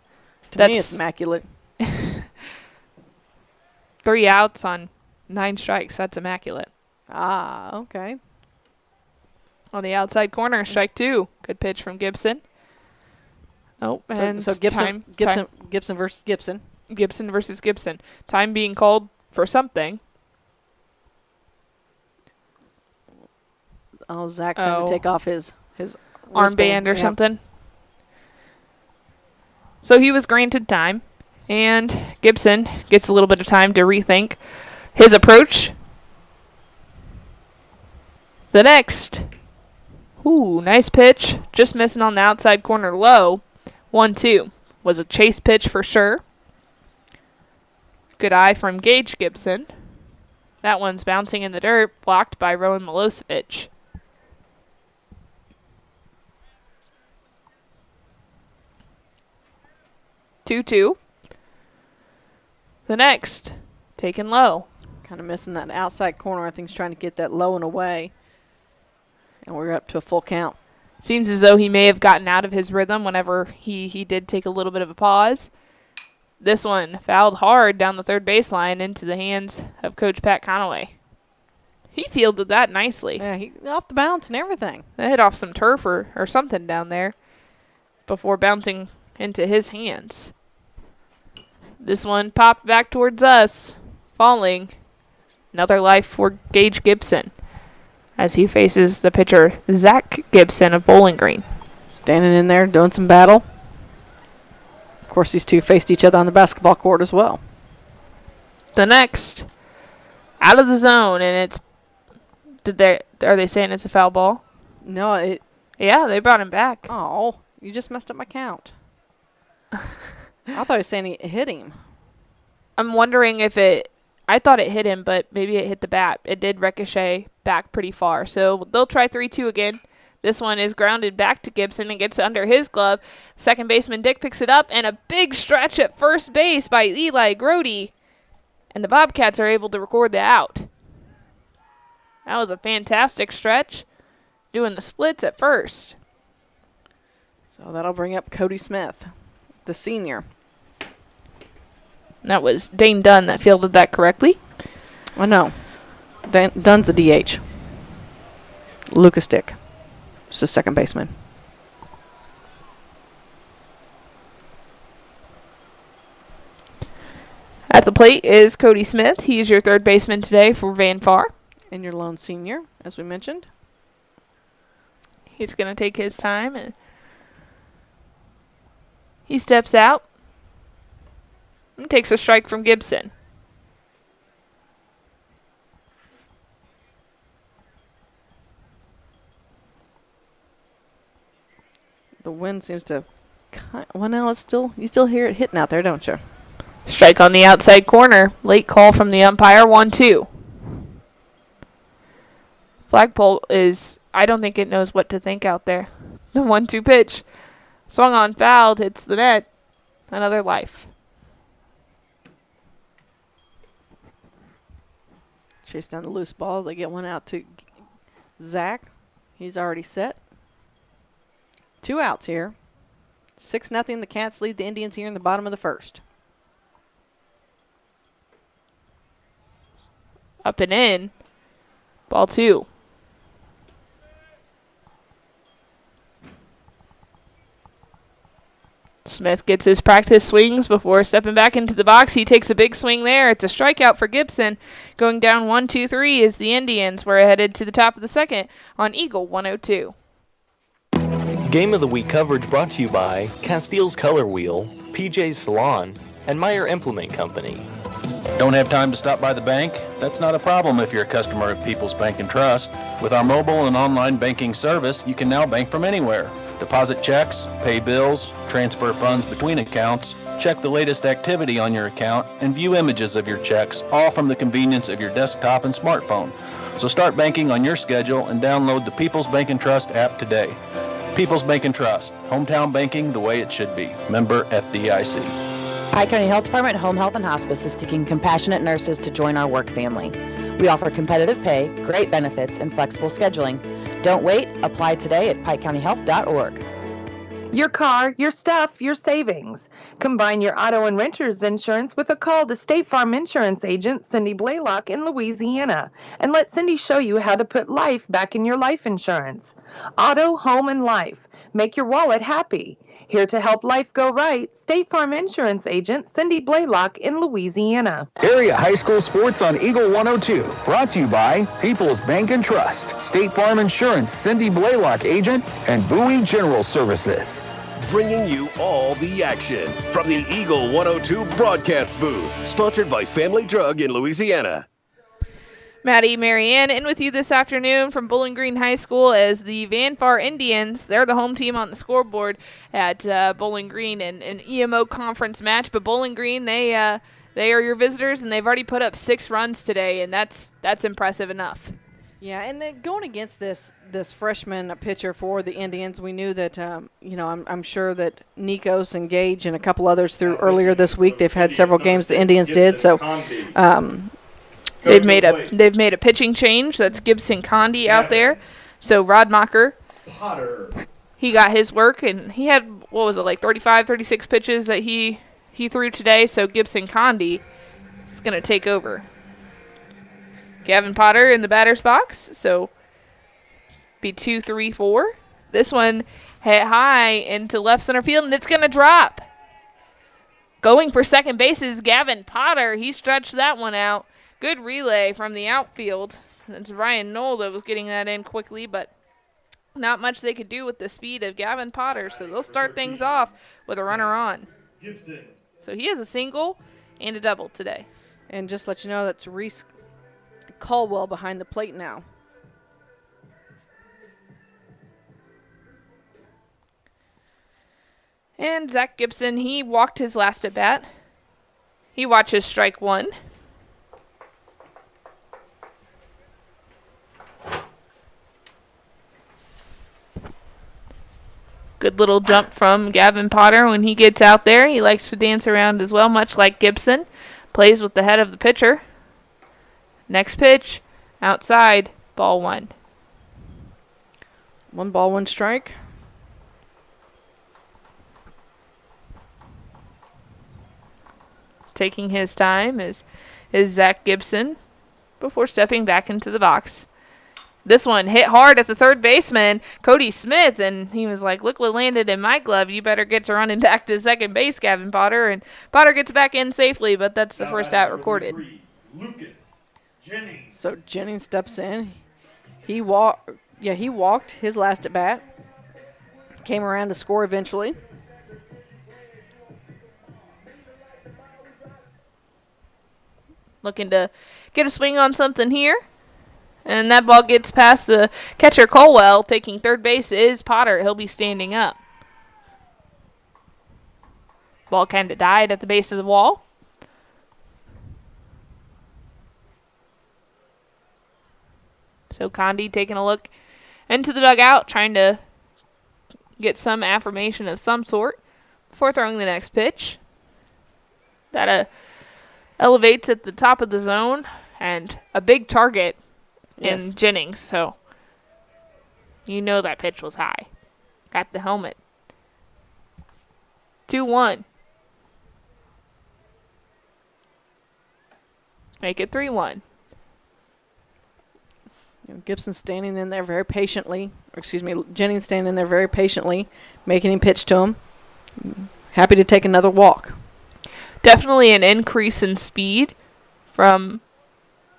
to me, it's immaculate. 3 outs on 9 strikes. That's immaculate. Okay. On the outside corner, strike 2. Good pitch from Gibson. Oh, and so Gibson versus Gibson. Gibson versus Gibson. Time being called for something. Oh, Zach's going to take off his armband or something. So he was granted time, and Gibson gets a little bit of time to rethink his approach. The next. Ooh, nice pitch. Just missing on the outside corner low. 1-2. Was a chase pitch for sure. Good eye from Gage Gibson. That one's bouncing in the dirt, blocked by Rowan Milosevic. The next, taken low. Kind of missing that outside corner. I think he's trying to get that low and away. And we're up to a full count. Seems as though he may have gotten out of his rhythm whenever he did take a little bit of a pause. This one fouled hard down the third baseline into the hands of Coach Pat Conaway. He fielded that nicely. Yeah, he off the bounce and everything. They hit off some turf or something down there before bouncing into his hands. This one popped back towards us, falling. Another life for Gage Gibson as he faces the pitcher Zach Gibson of Bowling Green. Standing in there doing some battle. Of course, these two faced each other on the basketball court as well. The next, out of the zone, and it's are they saying it's a foul ball? No, yeah, they brought him back. Oh, you just messed up my count. I thought he was saying it hit him. I'm wondering if I thought it hit him, but maybe it hit the bat. It did ricochet back pretty far. So they'll try 3-2 again. This one is grounded back to Gibson and gets under his glove. Second baseman Dick picks it up, and a big stretch at first base by Eli Grody. And the Bobcats are able to record the out. That was a fantastic stretch, doing the splits at first. So that'll bring up Cody Smith, the senior. And that was Dane Dunn that fielded that correctly. Oh, no. Dunn's a DH. Lucas Dick is the second baseman. At the plate is Cody Smith. He's your third baseman today for Van Far. And your lone senior, as we mentioned. He's going to take his time. And he steps out and takes a strike from Gibson. The wind seems to... Well, now it's still... You still hear it hitting out there, don't you? Strike on the outside corner. Late call from the umpire. 1-2. Flagpole is... I don't think it knows what to think out there. The 1-2 pitch. Swung on, fouled, hits the net. Another life. Chase down the loose ball. They get one out to Zach. He's already set. 2 outs here. 6-0. The Cats lead the Indians here in the bottom of the first. Up and in. Ball 2. Smith gets his practice swings before stepping back into the box. He takes a big swing there. It's a strikeout for Gibson. Going down 1-2-3 is the Indians. We're headed to the top of the second on Eagle 102. Game of the Week coverage brought to you by Castile's Color Wheel, PJ's Salon, and Meyer Implement Company. Don't have time to stop by the bank? That's not a problem if you're a customer of People's Bank and Trust. With our mobile and online banking service, you can now bank from anywhere. Deposit checks, pay bills, transfer funds between accounts, check the latest activity on your account, and view images of your checks, all from the convenience of your desktop and smartphone. So start banking on your schedule and download the People's Bank and Trust app today. People's Bank and Trust, hometown banking the way it should be. Member FDIC. Pike County Health Department Home Health and Hospice is seeking compassionate nurses to join our work family. We offer competitive pay, great benefits, and flexible scheduling. Don't wait. Apply today at pikecountyhealth.org. Your car, your stuff, your savings. Combine your auto and renter's insurance with a call to State Farm Insurance agent Cindy Blaylock in Louisiana, and let Cindy show you how to put life back in your life insurance. Auto, home, and life. Make your wallet happy. Here to help life go right, State Farm Insurance agent Cindy Blaylock in Louisiana. Area high school sports on Eagle 102. Brought to you by People's Bank and Trust, State Farm Insurance Cindy Blaylock agent, and Bowie General Services. Bringing you all the action from the Eagle 102 broadcast booth. Sponsored by Family Drug in Louisiana. Maddie, Marianne, in with you this afternoon from Bowling Green High School as the Van Far Indians, they're the home team on the scoreboard at Bowling Green in an EMO conference match. But Bowling Green, they are your visitors, and they've already put up 6 runs today, and that's impressive enough. Yeah, and then going against this freshman pitcher for the Indians, we knew that, I'm sure that Nikos and Gage and a couple others through earlier this week, they've had several games the Indians did. So They've made a pitching change. That's Gibson Condi out there. So Rodmacher, he got his work, and he had, 35, 36 pitches that he threw today. So Gibson Condi is going to take over. Gavin Potter in the batter's box. So be 2-3-4. This one hit high into left center field, and it's going to drop. Going for second base is Gavin Potter. He stretched that one out. Good relay from the outfield. It's Ryan Knoll that was getting that in quickly, but not much they could do with the speed of Gavin Potter, so they'll start things off with a runner on. So he has a single and a double today. And just let you know, that's Reese Caldwell behind the plate now. And Zach Gibson, he walked his last at bat. He watches strike one. Good little jump from Gavin Potter when he gets out there. He likes to dance around as well, much like Gibson. Plays with the head of the pitcher. Next pitch, outside, ball one. 1 ball, 1 strike. Taking his time is Zach Gibson before stepping back into the box. This one hit hard at the third baseman, Cody Smith, and he was like, look what landed in my glove. You better get to running back to second base, Gavin Potter. And Potter gets back in safely, but that's the first out recorded. So Jennings steps in. He walked his last at bat. Came around to score eventually. Looking to get a swing on something here. And that ball gets past the catcher Colwell. Taking third base is Potter. He'll be standing up. Ball kind of died at the base of the wall. So Condi taking a look into the dugout, trying to get some affirmation of some sort before throwing the next pitch. That elevates at the top of the zone, and a big target in Jennings, so you know that pitch was high at the helmet. 2-1. Make it 3-1. Gibson standing in there very patiently. Jennings standing in there very patiently, making him pitch to him. Happy to take another walk. Definitely an increase in speed from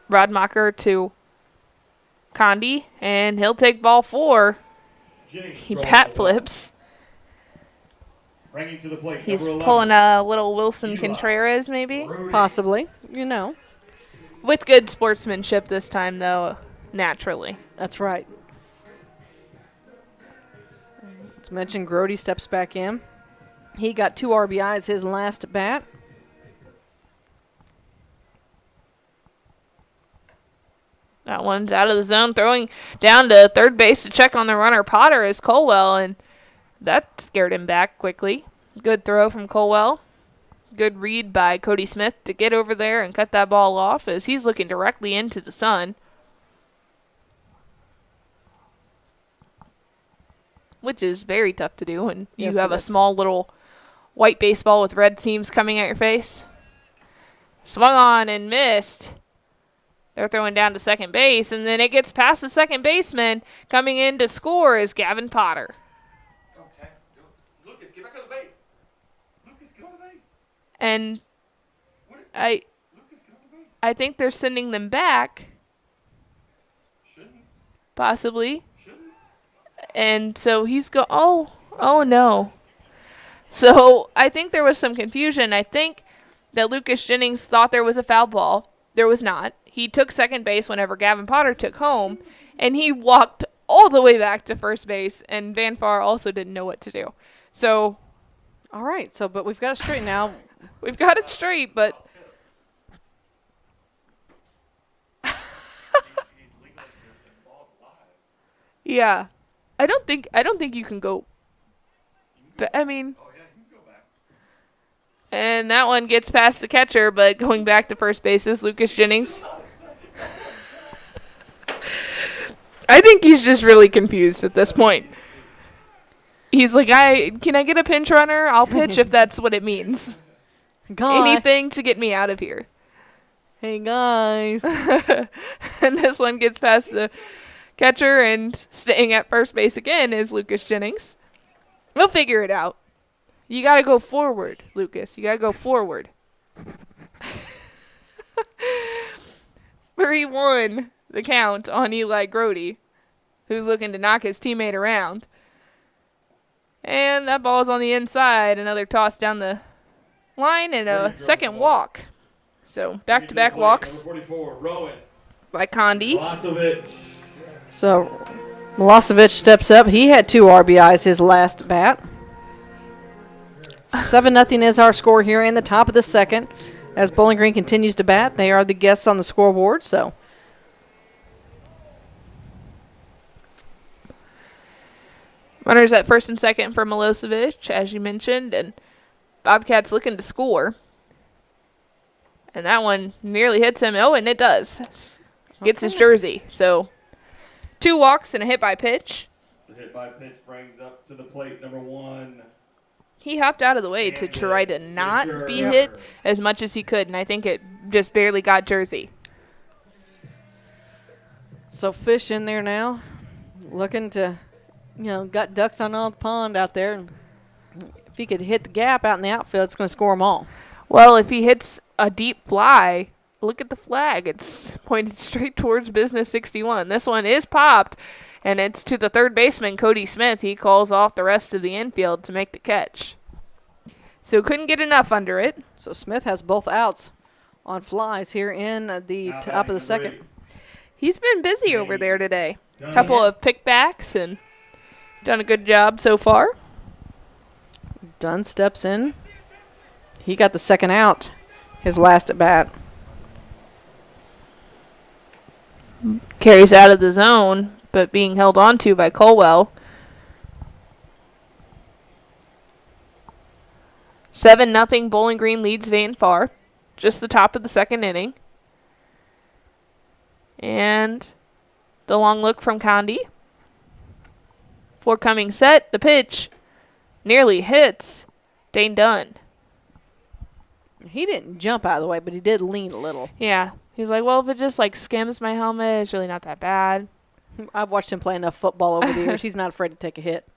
Rodmacher to Condi, and he'll take ball 4. He bat flips. Bringing to the plate, He's pulling a little Wilson Contreras, maybe? Possibly, you know. With good sportsmanship this time, though, naturally. That's right. Let's mention Grody steps back in. He got 2 RBIs his last bat. That one's out of the zone, throwing down to third base to check on the runner. Potter is Colwell, and that scared him back quickly. Good throw from Colwell. Good read by Cody Smith to get over there and cut that ball off as he's looking directly into the sun. Which is very tough to do when you have a small little white baseball with red seams coming at your face. Swung on and missed. They're throwing down to second base, and then it gets past the second baseman. Coming in to score is Gavin Potter. Okay. Lucas, get back on the base. Lucas, get on the base. And I think they're sending them back. Shouldn't. Possibly. Shouldn't. And so he's oh no. So I think there was some confusion. I think that Lucas Jennings thought there was a foul ball. There was not. He took second base whenever Gavin Potter took home, and he walked all the way back to first base, and Van Far also didn't know what to do. So, all right, but we've got it straight now. We've got it straight, but yeah. I don't think you can go. But I mean, and that one gets past the catcher, but going back to first base is Lucas Jennings. I think he's just really confused at this point. He's like, can I get a pinch runner? I'll pitch if that's what it means. Anything to get me out of here. Hey, guys. And this one gets past the catcher, and staying at first base again is Lucas Jennings. We'll figure it out. You got to go forward, Lucas. You got to go forward. 3-1 the count on Eli Grody, who's looking to knock his teammate around. And that ball's on the inside. Another toss down the line and a second walk. So back-to-back walks by Condi. So Milosevic steps up. He had 2 RBIs his last bat. 7-0 is our score here in the top of the second. As Bowling Green continues to bat, they are the guests on the scoreboard. So runners at first and second for Milosevic, as you mentioned, and Bobcats looking to score. And that one nearly hits him. Oh, and it does. Gets his jersey. So 2 walks and a hit by pitch. The hit by pitch brings up to the plate number 1. He hopped out of the way to try to not be hit as much as he could, and I think it just barely got jersey. So Fish in there now, looking to, got ducks on all the pond out there. And if he could hit the gap out in the outfield, it's going to score them all. Well, if he hits a deep fly, look at the flag. It's pointed straight towards Business 61. This one is popped, and it's to the third baseman, Cody Smith. He calls off the rest of the infield to make the catch. So couldn't get enough under it. So Smith has both outs on flies here in the top of the second. He's been busy over there today. A couple of pickbacks and done a good job so far. Dunn steps in. He got the second out, his last at bat. Carries out of the zone, but being held on to by Colwell. 7-0 Bowling Green leads Van Far. Just the top of the second inning. And the long look from Condi. Forecoming set, the pitch nearly hits Dane Dunn. He didn't jump out of the way, but he did lean a little. Yeah. He's like, well, if it just skims my helmet, it's really not that bad. I've watched him play enough football over the years. He's not afraid to take a hit.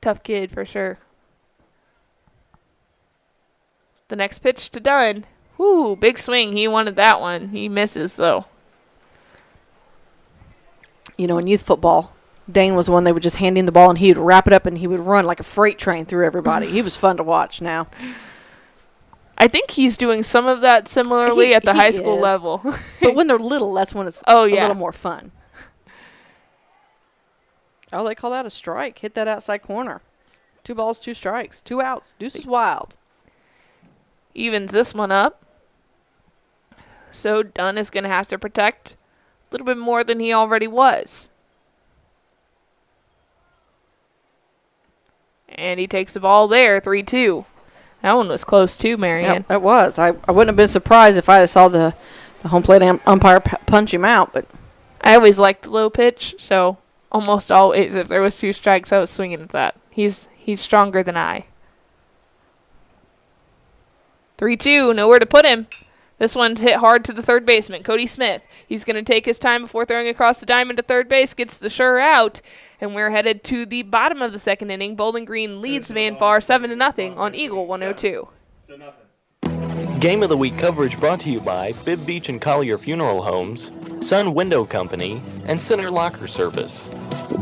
Tough kid for sure. The next pitch to Dunn. Whoo, big swing. He wanted that one. He misses, though. In youth football, Dane was the one they would just hand him the ball, and he would wrap it up, and he would run like a freight train through everybody. He was fun to watch now. I think he's doing some of that similarly at the high school level. But when they're little, that's when it's a little more fun. Oh, they call that a strike. Hit that outside corner. 2 balls, 2 strikes. 2 outs. Deuce is wild. Evens this one up. So Dunn is going to have to protect a little bit more than he already was. And he takes the ball there, 3-2. That one was close too, Marianne. Yeah, it was. I wouldn't have been surprised if I had saw the home plate umpire punch him out. But I always liked low pitch, so almost always if there was 2 strikes, I was swinging at that. He's stronger than I. 3-2, nowhere to put him. This one's hit hard to the third baseman, Cody Smith. He's going to take his time before throwing across the diamond to third base, gets the sure out, and we're headed to the bottom of the second inning. Bowling Green leads Van Far 7-0 on Eagle 102. Game of the Week coverage brought to you by Bibb Beach and Collier Funeral Homes, Sun Window Company, and Center Locker Service.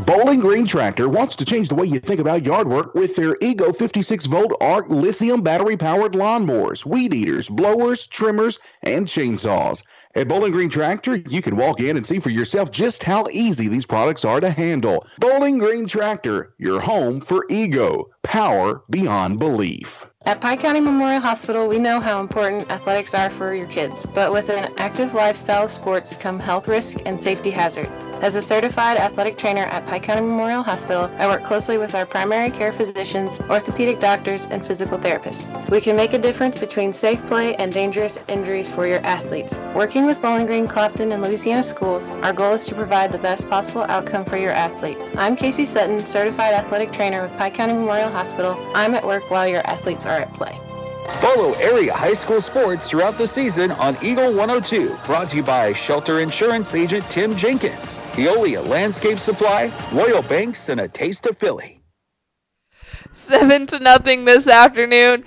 Bowling Green Tractor wants to change the way you think about yard work with their Ego 56-volt ARC lithium battery-powered lawnmowers, weed eaters, blowers, trimmers, and chainsaws. At Bowling Green Tractor, you can walk in and see for yourself just how easy these products are to handle. Bowling Green Tractor, your home for Ego. Power beyond belief. At Pike County Memorial Hospital, we know how important athletics are for your kids, but with an active lifestyle of sports come health risks and safety hazards. As a certified athletic trainer at Pike County Memorial Hospital, I work closely with our primary care physicians, orthopedic doctors, and physical therapists. We can make a difference between safe play and dangerous injuries for your athletes. Working with Bowling Green, Clopton, and Louisiana schools, our goal is to provide the best possible outcome for your athlete. I'm Casey Sutton, certified athletic trainer with Pike County Memorial Hospital. I'm at work while your athletes are at play. Follow area high school sports throughout the season on Eagle 102. Brought to you by Shelter Insurance Agent Tim Jenkins, Eolia Landscape Supply, Royal Banks, and a taste of Philly. 7-0 this afternoon.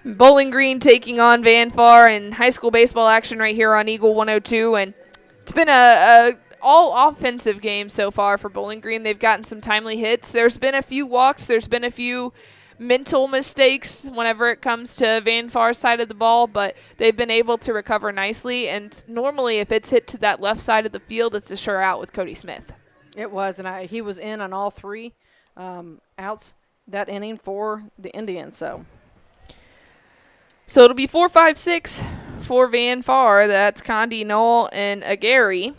Bowling Green taking on Van Far in high school baseball action right here on Eagle 102. And it's been a all offensive game so far for Bowling Green. They've gotten some timely hits. There's been a few walks. There's been a few mental mistakes whenever it comes to Van Far's side of the ball, but they've been able to recover nicely. And normally if it's hit to that left side of the field, it's a sure out with Cody Smith. It was, and he was in on all three outs that inning for the Indians. So it'll be 4-5-6 for Van Far. That's Condi, Knoll, and Agary.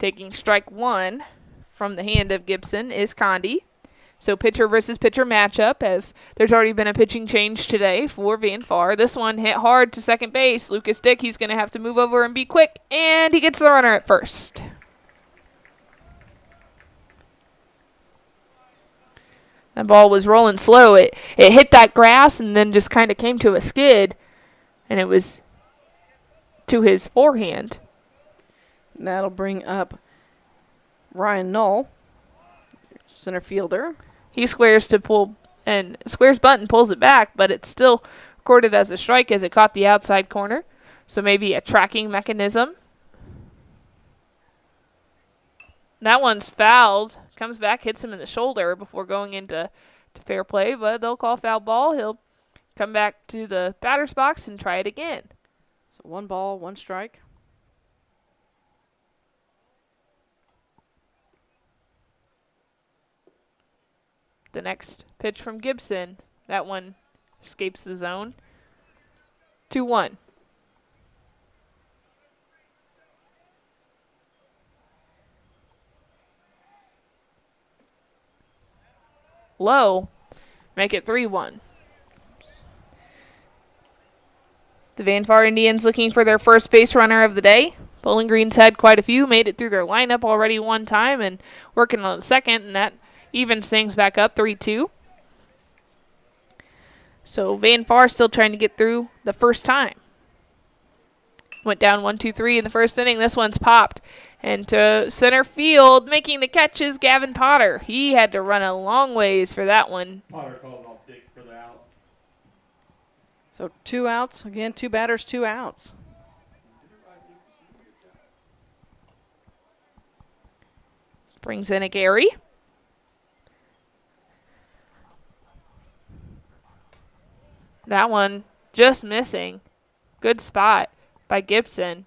Taking strike one from the hand of Gibson is Condi. So pitcher versus pitcher matchup, as there's already been a pitching change today for Van Far. This one hit hard to second base. Lucas Dick, he's going to have to move over and be quick, and he gets the runner at first. That ball was rolling slow. It hit that grass and then just kind of came to a skid, and it was to his forehand. That'll bring up Ryan Knoll, center fielder. He squares to pull, and squares bunt and pulls it back, but it's still recorded as a strike as it caught the outside corner. So maybe a tracking mechanism. That one's fouled. Comes back, hits him in the shoulder before going into fair play, but they'll call foul ball. He'll come back to the batter's box and try it again. So 1 ball, 1 strike. The next pitch from Gibson, that one escapes the zone. 2-1. Low, make it 3-1. The Van Far Indians looking for their first base runner of the day. Bowling Green's had quite a few, made it through their lineup already one time and working on the second, and that evens things back up 3-2. So Van Far still trying to get through the first time. Went down 1-2-3 in the first inning. This one's popped. And to center field, making the catch is Gavin Potter. He had to run a long ways for that one. Potter calls off Dick for the out. So 2 outs. Again, 2 batters, 2 outs. Brings in a Gary. That one just missing. Good spot by Gibson.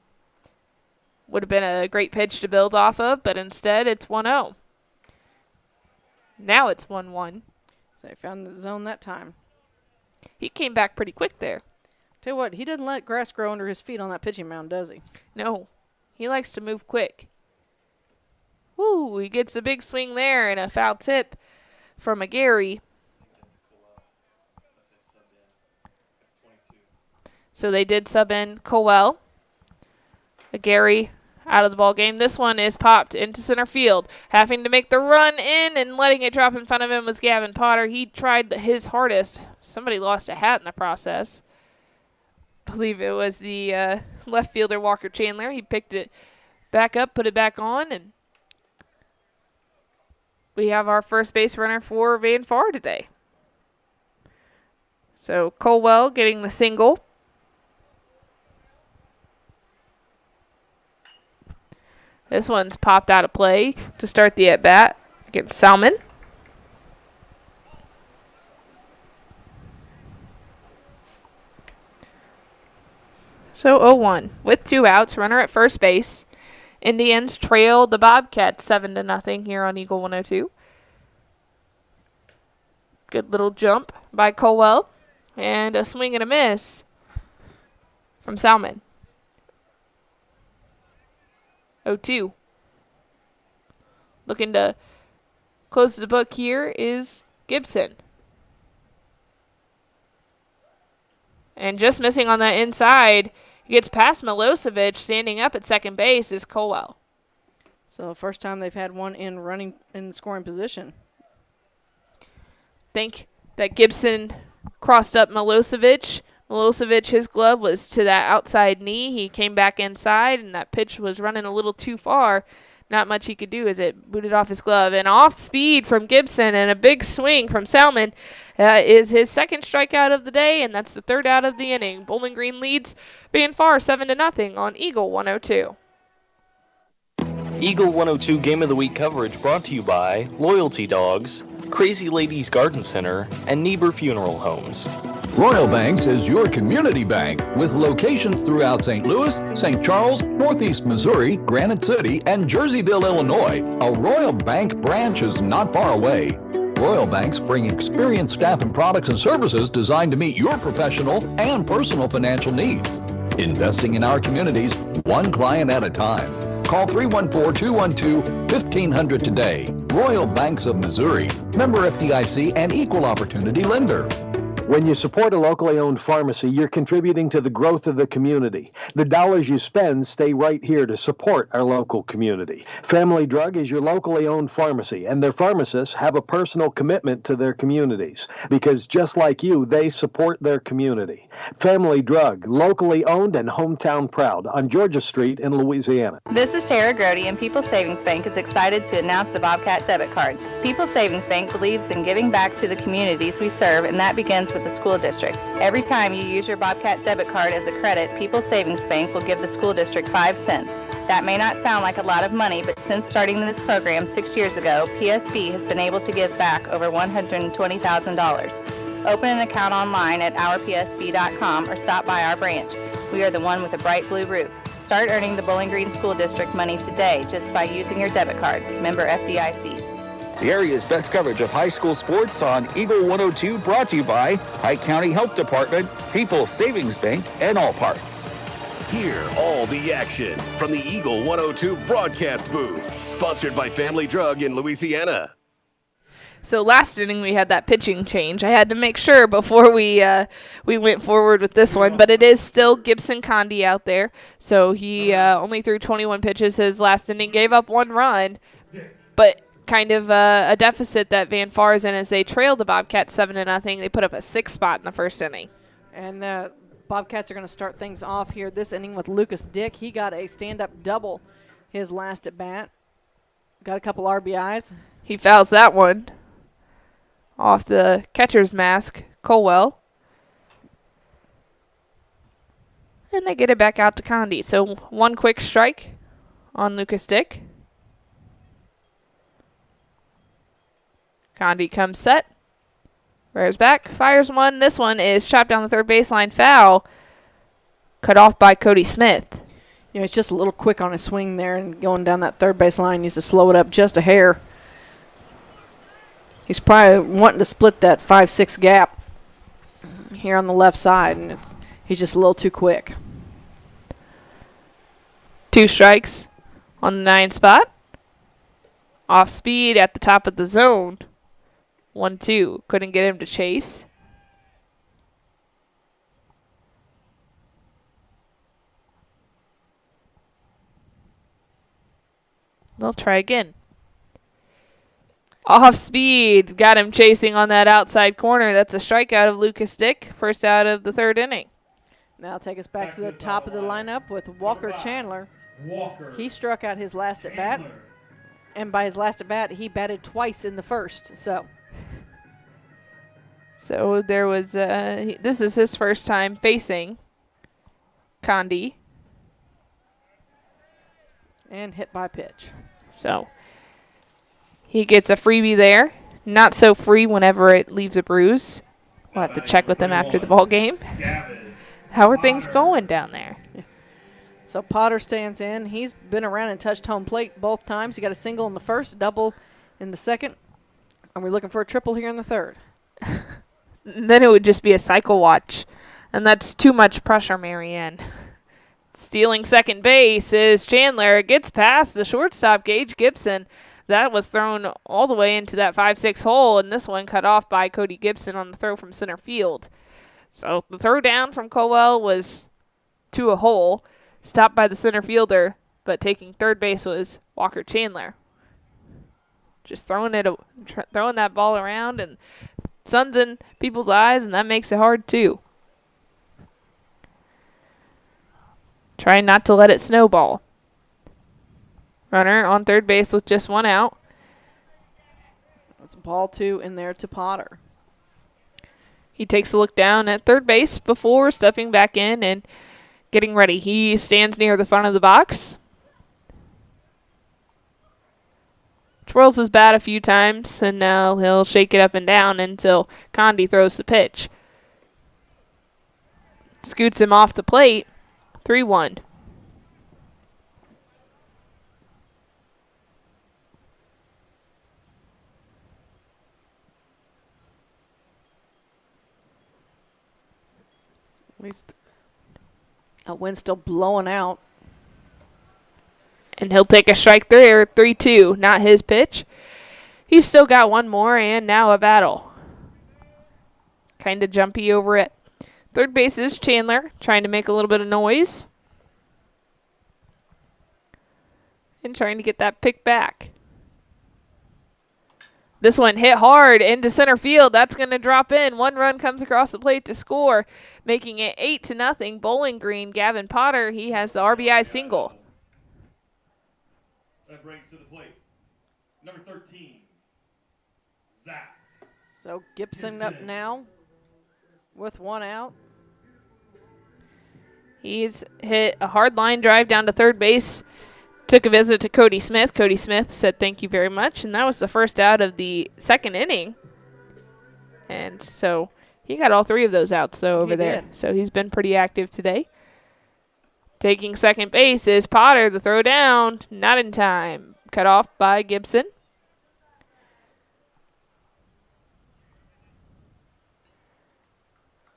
Would have been a great pitch to build off of, but instead it's 1-0. Now it's 1-1. So he found the zone that time. He came back pretty quick there. Tell you what, he doesn't let grass grow under his feet on that pitching mound, does he? No. He likes to move quick. Woo, he gets a big swing there and a foul tip from a Gary. So they did sub in Colwell. A Gary out of the ball game. This one is popped into center field. Having to make the run in and letting it drop in front of him was Gavin Potter. He tried his hardest. Somebody lost a hat in the process. I believe it was the left fielder Walker Chandler. He picked it back up, put it back on, and we have our first base runner for Van Far today. So Colwell getting the single. This one's popped out of play to start the at-bat against Salmon. So 0-1 with 2 outs, runner at first base. Indians trail the Bobcats 7-0 here on Eagle 102. Good little jump by Colwell. And a swing and a miss from Salmon. 0-2. Looking to close the book here is Gibson. And just missing on that inside, he gets past Milosevic. Standing up at second base is Colwell. So first time they've had one in scoring position. Think that Gibson crossed up Milosevic. Milosevic, his glove was to that outside knee. He came back inside, and that pitch was running a little too far. Not much he could do as it booted off his glove. And off speed from Gibson and a big swing from Salmon is his second strikeout of the day, and that's the third out of the inning. Bowling Green leads Van Far 7-0 on Eagle 102. Eagle 102 Game of the Week coverage brought to you by Loyalty Dogs, Crazy Ladies Garden Center, and Niebuhr Funeral Homes. Royal Banks is your community bank with locations throughout St. Louis, St. Charles, Northeast Missouri, Granite City, and Jerseyville, Illinois. A Royal Bank branch is not far away. Royal Banks bring experienced staff and products and services designed to meet your professional and personal financial needs. Investing in our communities, one client at a time. Call 314-212-1500 today. Royal Banks of Missouri, member FDIC and equal opportunity lender. When you support a locally owned pharmacy, you're contributing to the growth of the community. The dollars you spend stay right here to support our local community. Family Drug is your locally owned pharmacy, and their pharmacists have a personal commitment to their communities because just like you, they support their community. Family Drug, locally owned and hometown proud on Georgia Street in Louisiana. This is Tara Grody, and People's Savings Bank is excited to announce the Bobcat debit card. People's Savings Bank believes in giving back to the communities we serve, and that begins with the school district. Every time you use your Bobcat debit card as a credit, People's Savings Bank will give the school district 5 cents. That may not sound like a lot of money, but since starting this program 6 years ago, PSB has been able to give back over $120,000. Open an account online at ourpsb.com or stop by our branch. We are the one with a bright blue roof. Start earning the Bowling Green School District money today just by using your debit card. Member FDIC. The area's best coverage of high school sports on Eagle 102 brought to you by Pike County Health Department, People's Savings Bank, and All Parts. Hear all the action from the Eagle 102 broadcast booth, sponsored by Family Drug in Louisiana. So last inning we had that pitching change. I had to make sure before we went forward with this one, but it is still Gibson Condi out there. So he only threw 21 pitches his last inning, gave up 1 run, but kind of a deficit that Van Far is in as they trailed the Bobcats 7-0. They put up a 6 spot in the first inning. And the Bobcats are going to start things off here this inning with Lucas Dick. He got a stand-up double his last at bat. Got a couple RBIs. He fouls that one off the catcher's mask, Colwell. And they get it back out to Condi. So 1 quick strike on Lucas Dick. Condi comes set. Rears back. Fires one. This one is chopped down the third baseline. Foul. Cut off by Cody Smith. Yeah, it's just a little quick on his swing there and going down that third baseline. Needs to slow it up just a hair. He's probably wanting to split that 5-6 gap here on the left side, and he's just a little too quick. 2 strikes on the 9 spot. Off speed at the top of the zone. 1-2. Couldn't get him to chase. They'll try again. Off speed. Got him chasing on that outside corner. That's a strikeout of Lucas Dick. First out of the 3rd inning. Now take us back to the top of the lineup with Walker Chandler. He struck out his last at bat. And by his last at bat, he batted twice in the first. So there was, this is his first time facing Condi. And hit by pitch. So he gets a freebie there. Not so free whenever it leaves a bruise. We'll have to check with him after the ball game. How are things going down there? Yeah. So Potter stands in. He's been around and touched home plate both times. He got a single in the first, a double in the second. And we're looking for a triple here in the third. then it would just be a cycle watch. And that's too much pressure, Marianne. Stealing second base is Chandler. It gets past the shortstop, Gage Gibson. That was thrown all the way into that 5-6 hole, and this one cut off by Cody Gibson on the throw from center field. So the throw down from Colwell was to a hole, stopped by the center fielder, but taking third base was Walker Chandler. Just throwing that ball around, and sun's in people's eyes, and that makes it hard too. Trying not to let it snowball. Runner on third base with just one out. That's ball 2 in there to Potter. He takes a look down at third base before stepping back in and getting ready. He stands near the front of the box. Twirls his bat a few times, and now he'll shake it up and down until Condi throws the pitch. Scoots him off the plate. 3-1. At least a wind still blowing out. And he'll take a strike 3-2. Not his pitch. He's still got one more, and now a battle. Kind of jumpy over it. Third base is Chandler, trying to make a little bit of noise. And trying to get that pick back. This one hit hard into center field. That's going to drop in. One run comes across the plate to score, making it 8-0. Bowling Green, Gavin Potter, he has the RBI single. That brings to the plate number 13, Zach. So Gibson up now with one out. He's hit a hard line drive down to third base. Took a visit to Cody Smith. Cody Smith said thank you very much, and that was the first out of the second inning. And so he got all 3 of those outs over there. So he's been pretty active today. Taking second base is Potter. The throw down, not in time. Cut off by Gibson.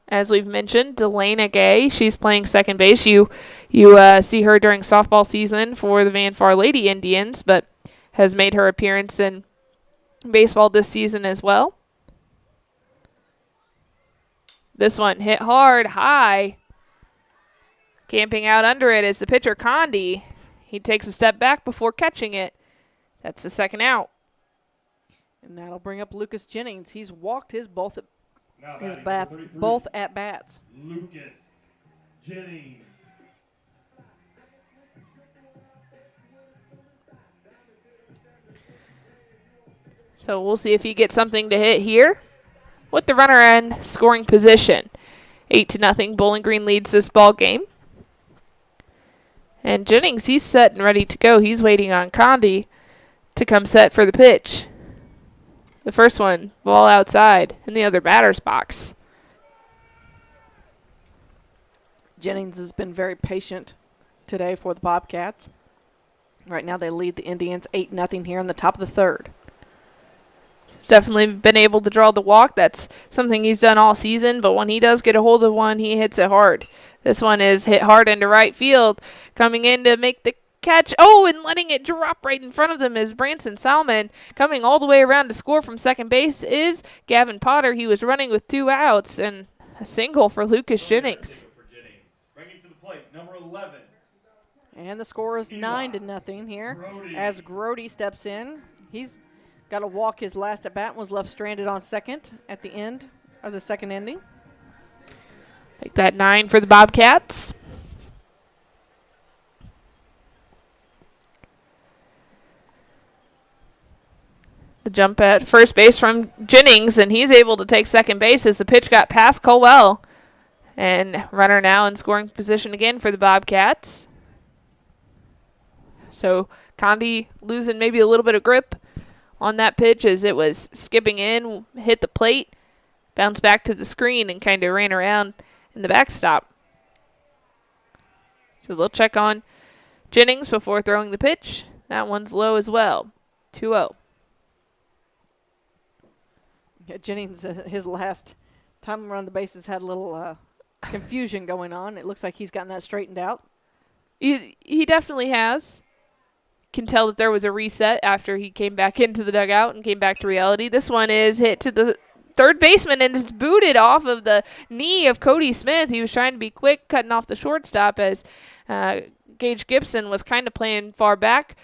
As we've mentioned, Delana Gay, she's playing second base. You see her during softball season for the Van Far Lady Indians, but has made her appearance in baseball this season as well. This one hit hard, high. Camping out under it is the pitcher, Condi. He takes a step back before catching it. That's the second out. And that'll bring up Lucas Jennings. He's walked his both at bats. Lucas Jennings. So we'll see if he gets something to hit here with the runner in scoring position. 8-0. Bowling Green leads this ball game. And Jennings, he's set and ready to go. He's waiting on Condi to come set for the pitch. The first one, ball outside in the other batter's box. Jennings has been very patient today for the Bobcats. Right now they lead the Indians 8-0 here in the top of the third. He's definitely been able to draw the walk. That's something he's done all season, but when he does get a hold of one, he hits it hard. This one is hit hard into right field. Coming in to make the catch. Oh, and letting it drop right in front of them is Branson Salmon. Coming all the way around to score from second base is Gavin Potter. He was running with 2 outs, and a single for Lucas Jennings. Bringing to the plate, number 11. And the score is 9-0 here as Grody steps in. He's got to walk his last at bat and was left stranded on second at the end of the second inning. Make that 9 for the Bobcats. The jump at first base from Jennings, and he's able to take second base as the pitch got past Colwell. And runner now in scoring position again for the Bobcats. So Condi losing maybe a little bit of grip on that pitch as it was skipping in, hit the plate, bounced back to the screen, and kind of ran around in the backstop. So they'll check on Jennings before throwing the pitch. That one's low as well. 2-0. Yeah, Jennings, his last Time around the bases had a little confusion going on. It looks like he's gotten that straightened out. He definitely has. Can tell that there was a reset after he came back into the dugout and came back to reality. This one is hit to the third baseman and is booted off of the knee of Cody Smith. He was trying to be quick, cutting off the shortstop as Gage Gibson was kind of playing far back.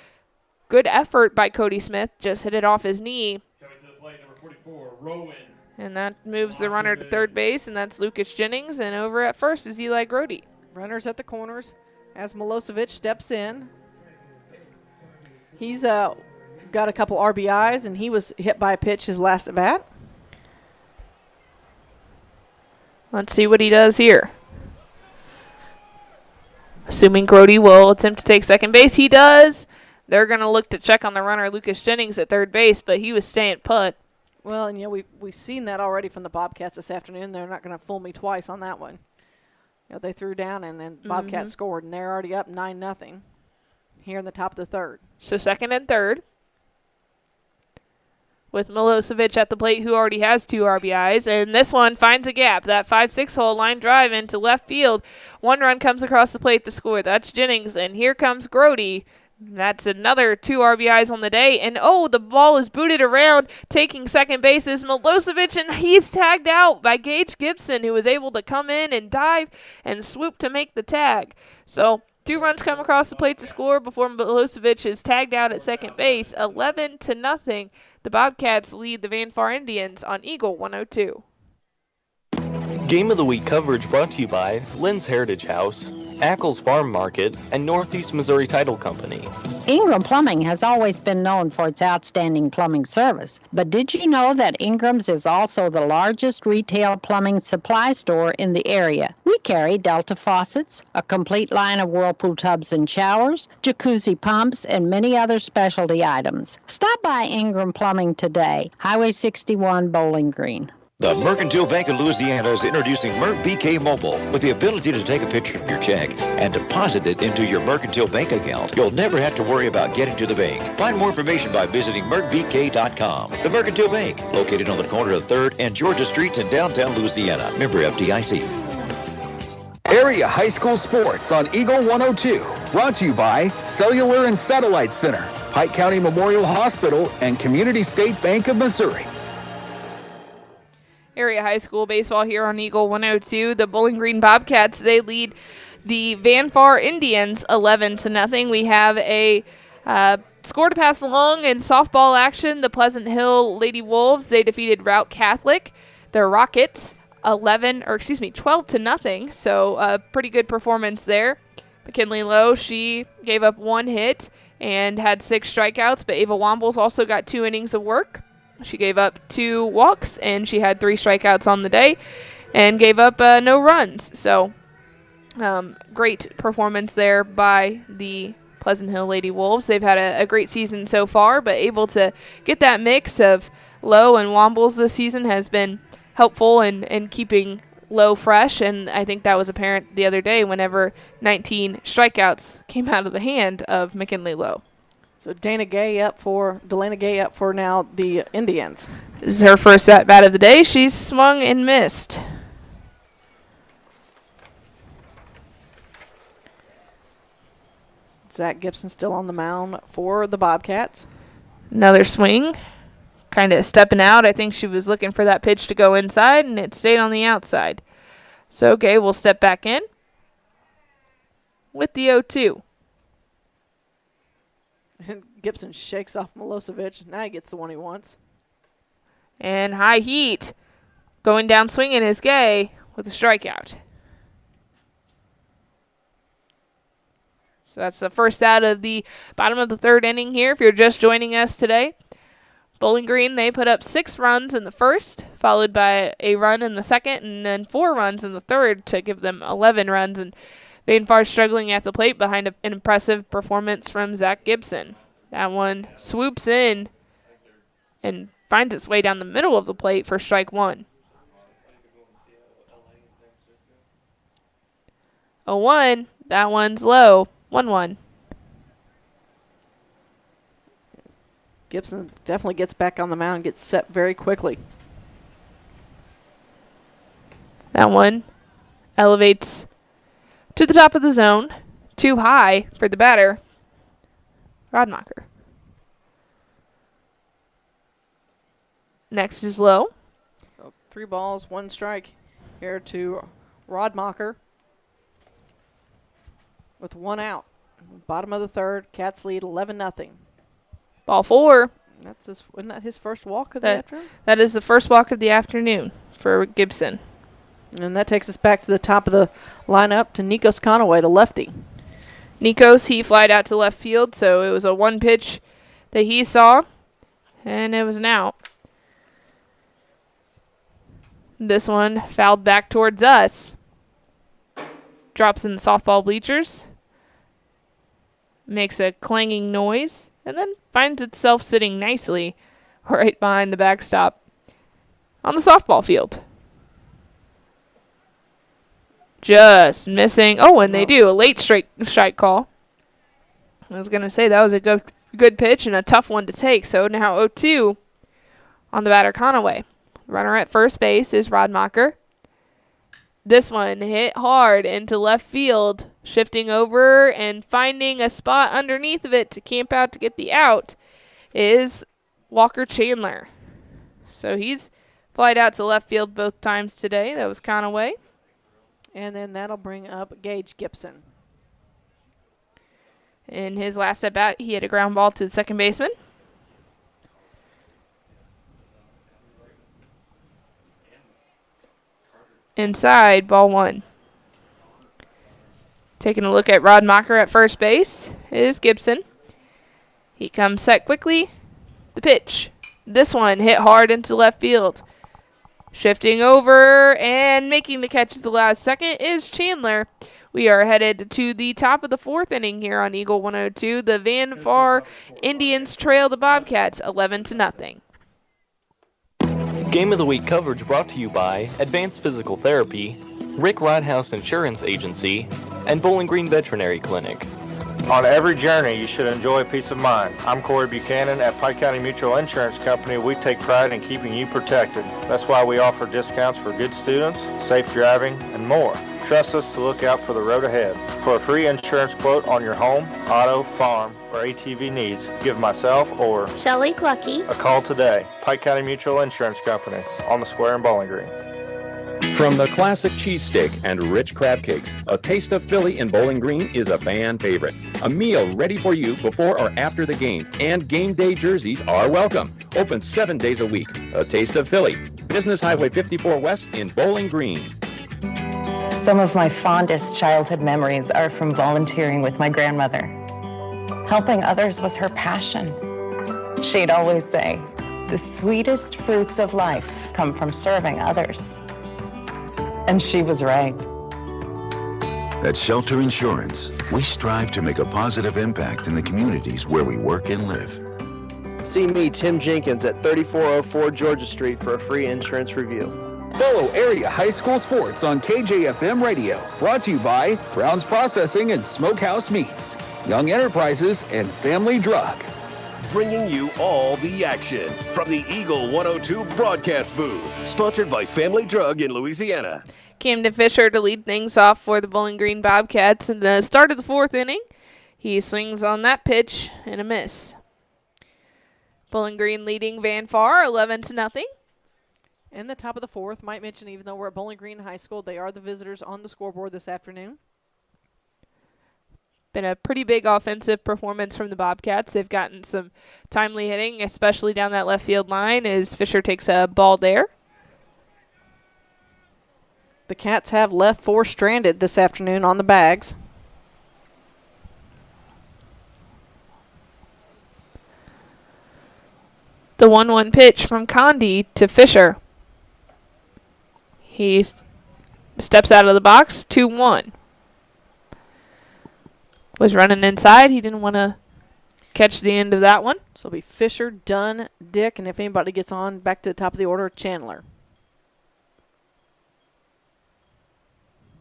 Good effort by Cody Smith. Just hit it off his knee. Coming to the plate, number 44, Rowan. And that moves the runner to third base, and that's Lucas Jennings. And over at first is Eli Grody. Runners at the corners as Milosevic steps in. He's got a couple RBIs, and he was hit by a pitch his last at bat. Let's see what he does here. Assuming Grody will attempt to take second base, he does. They're going to look to check on the runner, Lucas Jennings, at third base, but he was staying put. Well, and we've seen that already from the Bobcats this afternoon. They're not going to fool me twice on that one. They threw down, and then Bobcats scored, and they're already up 9-0 here in the top of the third. So second and third, with Milosevic at the plate, who already has 2 RBIs. And this one finds a gap. That 5-6 hole line drive into left field. 1 run comes across the plate to score. That's Jennings. And here comes Grody. That's another 2 RBIs on the day. And, the ball is booted around. Taking second base is Milosevic, and he's tagged out by Gage Gibson, who was able to come in and dive and swoop to make the tag. So 2 runs come across the plate to score before Milosevic is tagged out at second base. 11-0. The Bobcats lead the Van Far Indians on Eagle 102. Game of the Week coverage brought to you by Lynn's Heritage House, Ackles Farm Market, and Northeast Missouri Title Company. Ingram Plumbing has always been known for its outstanding plumbing service, but did you know that Ingram's is also the largest retail plumbing supply store in the area? We carry Delta faucets, a complete line of Whirlpool tubs and showers, jacuzzi pumps, and many other specialty items. Stop by Ingram Plumbing today, Highway 61, Bowling Green. The Mercantile Bank of Louisiana is introducing Merc BK Mobile. With the ability to take a picture of your check and deposit it into your Mercantile Bank account, you'll never have to worry about getting to the bank. Find more information by visiting mercbk.com. The Mercantile Bank, located on the corner of 3rd and Georgia Streets in downtown Louisiana. Member FDIC. Area High School Sports on Eagle 102. Brought to you by Cellular and Satellite Center, Pike County Memorial Hospital, and Community State Bank of Missouri. Area high school baseball here on Eagle 102. The Bowling Green Bobcats, they lead the Van Far Indians 11-0. We have a score to pass along in softball action. The Pleasant Hill Lady Wolves, they defeated Route Catholic. The Rockets 12-0. So a pretty good performance there. McKinley Lowe, she gave up 1 hit and had 6 strikeouts, but Ava Wombles also got 2 innings of work. She gave up 2 walks, and she had 3 strikeouts on the day and gave up no runs. So great performance there by the Pleasant Hill Lady Wolves. They've had a great season so far, but able to get that mix of Lowe and Wombles this season has been helpful in keeping Lowe fresh, and I think that was apparent the other day whenever 19 strikeouts came out of the hand of McKinley Lowe. So Delana Gay up for now the Indians. This is her first bat of the day. She's swung and missed. Zach Gibson still on the mound for the Bobcats. Another swing. Kind of stepping out. I think she was looking for that pitch to go inside, and it stayed on the outside. So Gay will step back in with the 0-2. And Gibson shakes off Milosevic. Now he gets the one he wants. And high heat. Going down swinging is Gay with a strikeout. So that's the first out of the bottom of the 3rd inning here if you're just joining us today. Bowling Green, they put up 6 runs in the first, followed by a run in the second, and then 4 runs in the third to give them 11 runs. And Van Far struggling at the plate behind an impressive performance from Zach Gibson. That one swoops in and finds its way down the middle of the plate for strike 1. 0-1. That one's low. 1-1. Gibson definitely gets back on the mound and gets set very quickly. That one elevates to the top of the zone. Too high for the batter, Rodmacher. Next is low. So 3 balls, 1 strike here to Rodmacher with 1 out. Bottom of the third, Cats lead 11-0. Ball 4. Isn't that his first walk of the afternoon? That is the first walk of the afternoon for Gibson. And that takes us back to the top of the lineup to Nikos Conaway, the lefty. Nikos, he flied out to left field, so it was a 1 pitch that he saw, and it was an out. This one fouled back towards us. Drops in the softball bleachers. Makes a clanging noise, and then finds itself sitting nicely right behind the backstop on the softball field. Just missing. Oh, and they do a late strike call. I was going to say that was a good pitch and a tough one to take. So now 0-2 on the batter, Conaway. Runner at first base is Rodmacher. This one hit hard into left field, shifting over and finding a spot underneath of it to camp out to get the out is Walker Chandler. So he's flied out to left field both times today. That was Conaway. And then that'll bring up Gage Gibson. In his last at bat, he hit a ground ball to the second baseman. Inside, ball 1. Taking a look at Rodmacher at first base is Gibson. He comes set quickly. The pitch. This one hit hard into left field. Shifting over and making the catch at the last second is Chandler. We are headed to the top of the 4th inning here on Eagle 102. The Van Far Indians trail the Bobcats 11-0. Game of the Week coverage brought to you by Advanced Physical Therapy, Rick Rodhouse Insurance Agency, and Bowling Green Veterinary Clinic. On every journey, you should enjoy peace of mind. I'm Corey Buchanan. At Pike County Mutual Insurance Company, we take pride in keeping you protected. That's why we offer discounts for good students, safe driving, and more. Trust us to look out for the road ahead. For a free insurance quote on your home, auto, farm, or ATV needs, give myself or Shelley Clucky a call today. Pike County Mutual Insurance Company, on the square in Bowling Green. From the classic cheesesteak and rich crab cakes, a taste of Philly in Bowling Green is a fan favorite. A meal ready for you before or after the game, and game day jerseys are welcome. Open 7 days a week. A taste of Philly. Business Highway 54 West in Bowling Green. Some of my fondest childhood memories are from volunteering with my grandmother. Helping others was her passion. She'd always say, "The sweetest fruits of life come from serving others." And she was right. At Shelter Insurance, we strive to make a positive impact in the communities where we work and live. See me, Tim Jenkins, at 3404 Georgia Street for a free insurance review. Follow area high school sports on KJFM Radio. Brought to you by Brown's Processing and Smokehouse Meats, Young Enterprises, and Family Drug. Bringing you all the action from the Eagle 102 broadcast booth. Sponsored by Family Drug in Louisiana. Camden Fisher to lead things off for the Bowling Green Bobcats in the start of the 4th inning. He swings on that pitch and a miss. Bowling Green leading Van Far 11-0. In the top of the 4th, might mention even though we're at Bowling Green High School, they are the visitors on the scoreboard this afternoon. Been a pretty big offensive performance from the Bobcats. They've gotten some timely hitting, especially down that left field line as Fisher takes a ball there. The Cats have left 4 stranded this afternoon on the bags. The 1-1 pitch from Condi to Fisher. He steps out of the box, 2-1. Was running inside. He didn't want to catch the end of that one. So it'll be Fisher, Dunn, Dick, and if anybody gets on, back to the top of the order, Chandler.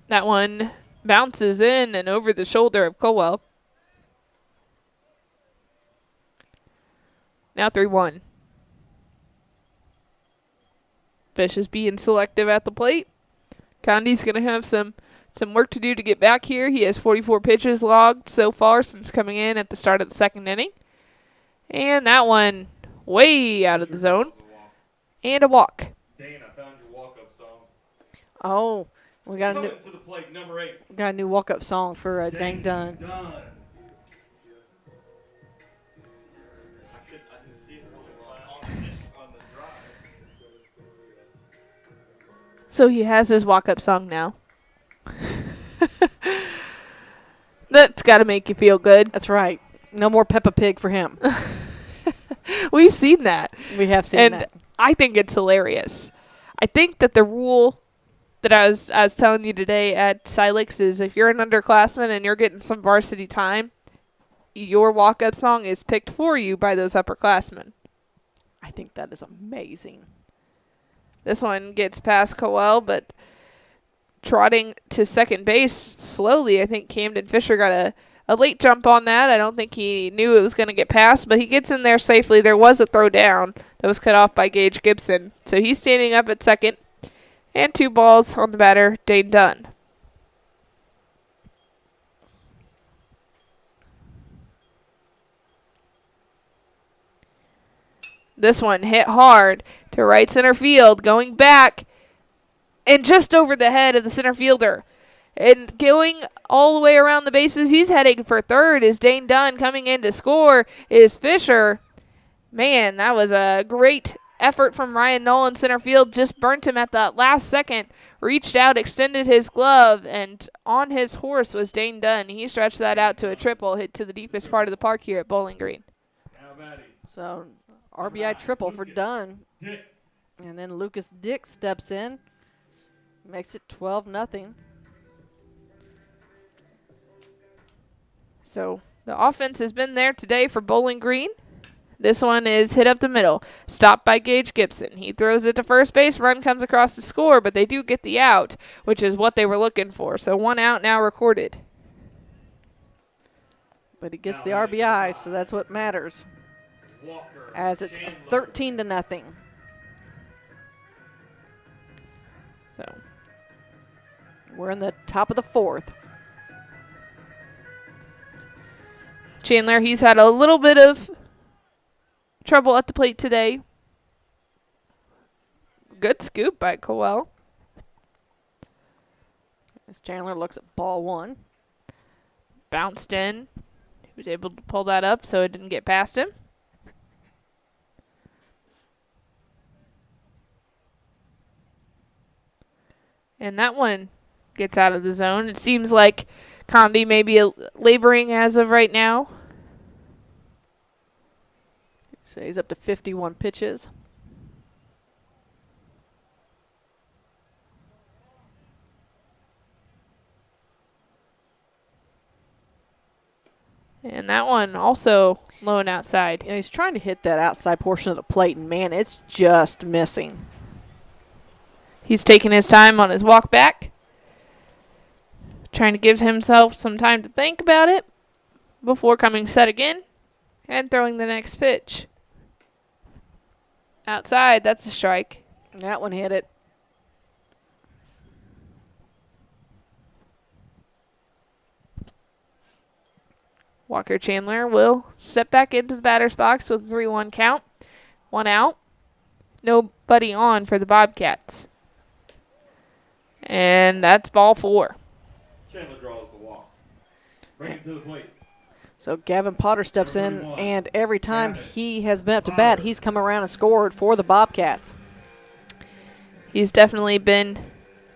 That one bounces in and over the shoulder of Colwell. Now 3-1. Fish is being selective at the plate. Condi's going to have some work to do to get back here. He has 44 pitches logged so far since coming in at the start of the second inning. And that one way out of the zone. And a walk. Dana, found your walk-up song. Oh, we got Coming to the plate, number 8. got a new walk-up song for Dane Dunn. So he has his walk-up song now. That's got to make you feel good. That's right. No more Peppa Pig for him. We've seen that. We have seen that. And I think it's hilarious. I think that the rule that I was telling you today at Silex is if you're an underclassman and you're getting some varsity time, your walk-up song is picked for you by those upperclassmen. I think that is amazing. This one gets past Coel, but trotting to second base slowly. I think Camden Fisher got a late jump on that. I don't think he knew it was going to get past, but he gets in there safely. There was a throw down that was cut off by Gage Gibson. So he's standing up at second, and 2 balls on the batter, Dane Dunn. This one hit hard to right center field, going back and just over the head of the center fielder. And going all the way around the bases, he's heading for third. Is Dane Dunn coming in to score? Is Fisher? Man, that was a great effort from Ryan Nolan. Center field just burnt him at the last second. Reached out, extended his glove, and on his horse was Dane Dunn. He stretched that out to a triple, hit to the deepest part of the park here at Bowling Green. So RBI triple for Dunn. And then Lucas Dick steps in. Makes it 12-0. So the offense has been there today for Bowling Green. This one is hit up the middle. Stopped by Gage Gibson. He throws it to first base. Run comes across to score, but they do get the out, which is what they were looking for. So 1 out now recorded. But he gets the RBI, so that's what matters. As it's 13-0. So we're in the top of the 4th. Chandler, he's had a little bit of trouble at the plate today. Good scoop by Coel. As Chandler looks at ball 1. Bounced in. He was able to pull that up so it didn't get past him. And that one gets out of the zone. It seems like Condi may be laboring as of right now. So he's up to 51 pitches. And that one also low and outside. You know, he's trying to hit that outside portion of the plate, and man, it's just missing. He's taking his time on his walk back. Trying to give himself some time to think about it before coming set again and throwing the next pitch. Outside, that's a strike. That one hit it. Walker Chandler will step back into the batter's box with a 3-1 count. 1 out. Nobody on for the Bobcats. And that's ball 4. Chandler draws the walk. Bring him to the plate. So Gavin Potter steps in, and every time he has been up to bat, he's come around and scored for the Bobcats. He's definitely been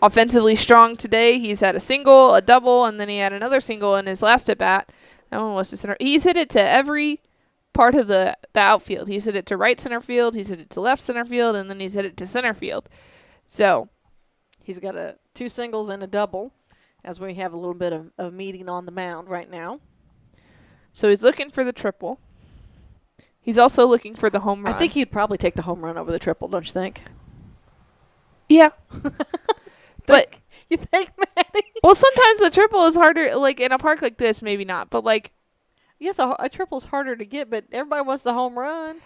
offensively strong today. He's had a single, a double, and then he had another single in his last at-bat. That one was to center. He's hit it to every part of the outfield. He's hit it to right center field, he's hit it to left center field, and then he's hit it to center field. So he's got 2 singles and a double, as we have a little bit of meeting on the mound right now. So he's looking for the triple. He's also looking for the home run. I think he'd probably take the home run over the triple, don't you think? Yeah. But you think, Maddie? Well, sometimes a triple is harder, like in a park like this, maybe not, but like. Yes, a triple's harder to get, but everybody wants the home run.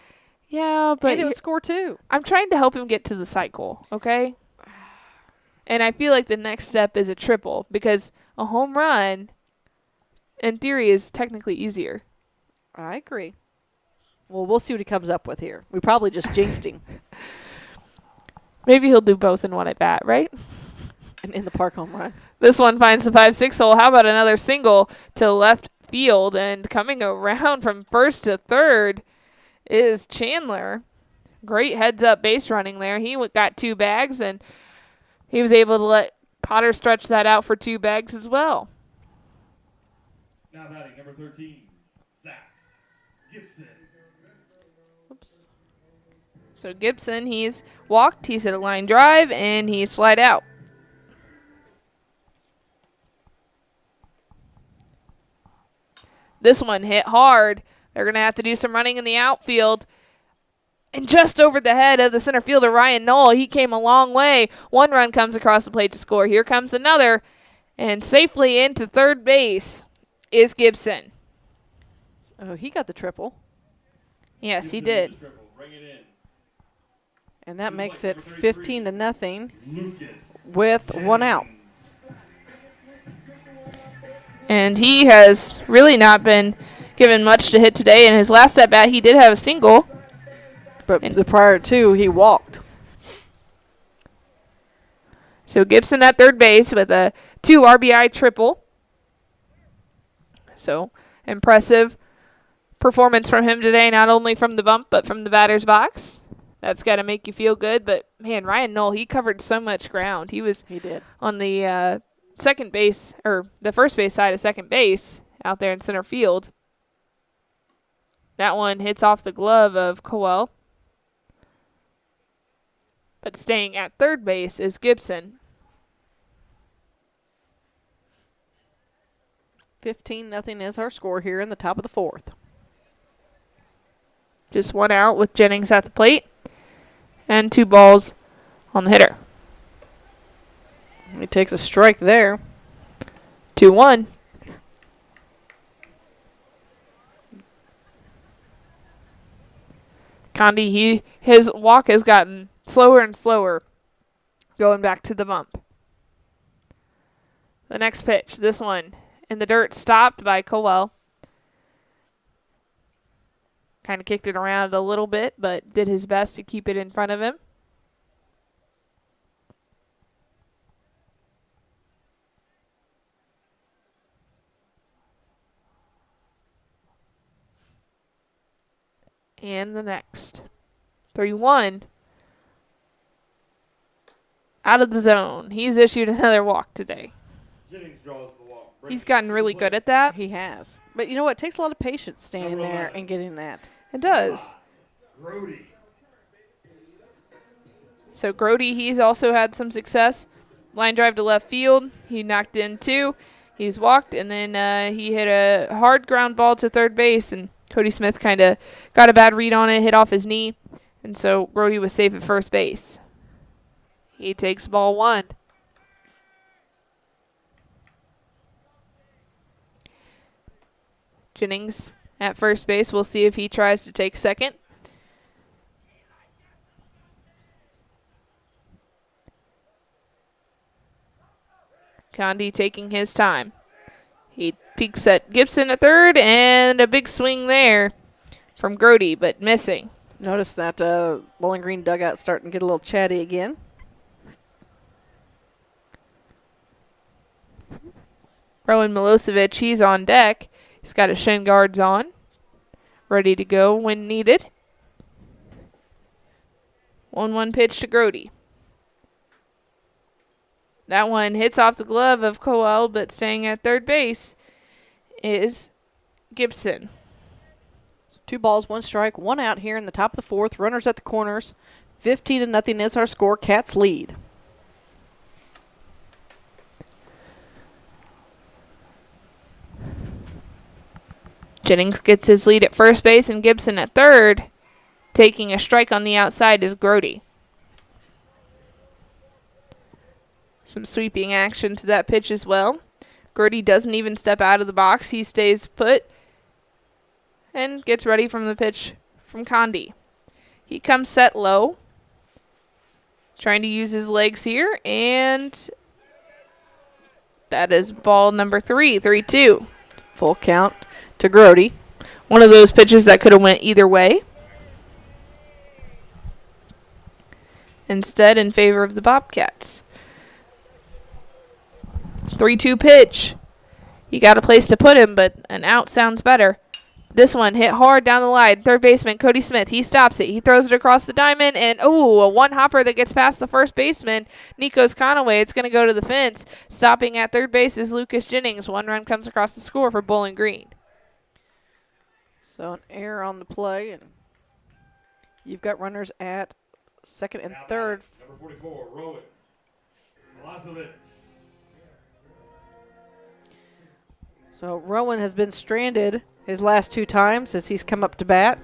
Yeah, but and it would score too. I'm trying to help him get to the cycle, okay? And I feel like the next step is a triple because a home run, in theory, is technically easier. I agree. Well, we'll see what he comes up with here. We probably just jinxed him. Maybe he'll do both in one at bat, right? And in the park home run. This one finds the 5-6 hole. How about another single to left field? And coming around from first to third is Chandler. Great heads-up base running there. He got 2 bags, and he was able to let Potter stretch that out for 2 bags as well. Now batting number 13, Zach Gibson. Oops. So Gibson, he's walked, he's hit a line drive, and he's flied out. This one hit hard. They're going to have to do some running in the outfield. And just over the head of the center fielder, Ryan Knoll. He came a long way. 1 run comes across the plate to score. Here comes another. And safely into third base is Gibson. Oh, he got the triple. Yes, he did. And that makes it 15-0 with 1 out. And he has really not been given much to hit today. In his last at bat, he did have a single. But the prior 2, he walked. So Gibson at third base with a 2 RBI triple. So impressive performance from him today, not only from the bump, but from the batter's box. That's got to make you feel good. But, man, Ryan Knoll, he covered so much ground. He did. On the second base, or the first base side of second base out there in center field. That one hits off the glove of Coel. But staying at third base is Gibson. 15-0 is our score here in the top of the 4th. Just 1 out with Jennings at the plate. And 2 balls on the hitter. He takes a strike there. 2-1. Condi, his walk has gotten slower and slower going back to the bump. The next pitch, this one in the dirt, stopped by Coel. Kind of kicked it around a little bit, but did his best to keep it in front of him. And the next. 3-1. Out of the zone. He's issued another walk today. Jennings draws the walk. He's gotten really good at that. He has. But you know what? It takes a lot of patience standing there and getting that. It does. Grody. So Grody, he's also had some success. Line drive to left field. He knocked in 2. He's walked, and then he hit a hard ground ball to third base, and Cody Smith kind of got a bad read on it, hit off his knee, and so Grody was safe at first base. He takes ball 1. Jennings at first base. We'll see if he tries to take second. Condi taking his time. He peeks at Gibson at third, and a big swing there from Grody, but missing. Notice that Bowling Green dugout starting to get a little chatty again. Rowan Milosevic, he's on deck. He's got his shin guards on, ready to go when needed. 1-1 pitch to Grody. That one hits off the glove of Coel, but staying at third base is Gibson. 2 balls, 1 strike, 1 out here in the top of the 4th. Runners at the corners. 15-0 is our score. Cats lead. Jennings gets his lead at first base, and Gibson at third. Taking a strike on the outside is Grody. Some sweeping action to that pitch as well. Grody doesn't even step out of the box. He stays put and gets ready from the pitch from Condi. He comes set low. Trying to use his legs here, and that is ball number 3, 3-2. Full count to Grody. One of those pitches that could have went either way. Instead, in favor of the Bobcats. 3-2 pitch. You got a place to put him, but an out sounds better. This one hit hard down the line. Third baseman, Cody Smith. He stops it. He throws it across the diamond, and a one-hopper that gets past the first baseman, Nikos Conaway. It's going to go to the fence. Stopping at third base is Lucas Jennings. One run comes across the score for Bowling Green. So an error on the play, and you've got runners at second and third. Number 44, Rowan. Milosevic. So Rowan has been stranded his last 2 times as he's come up to bat.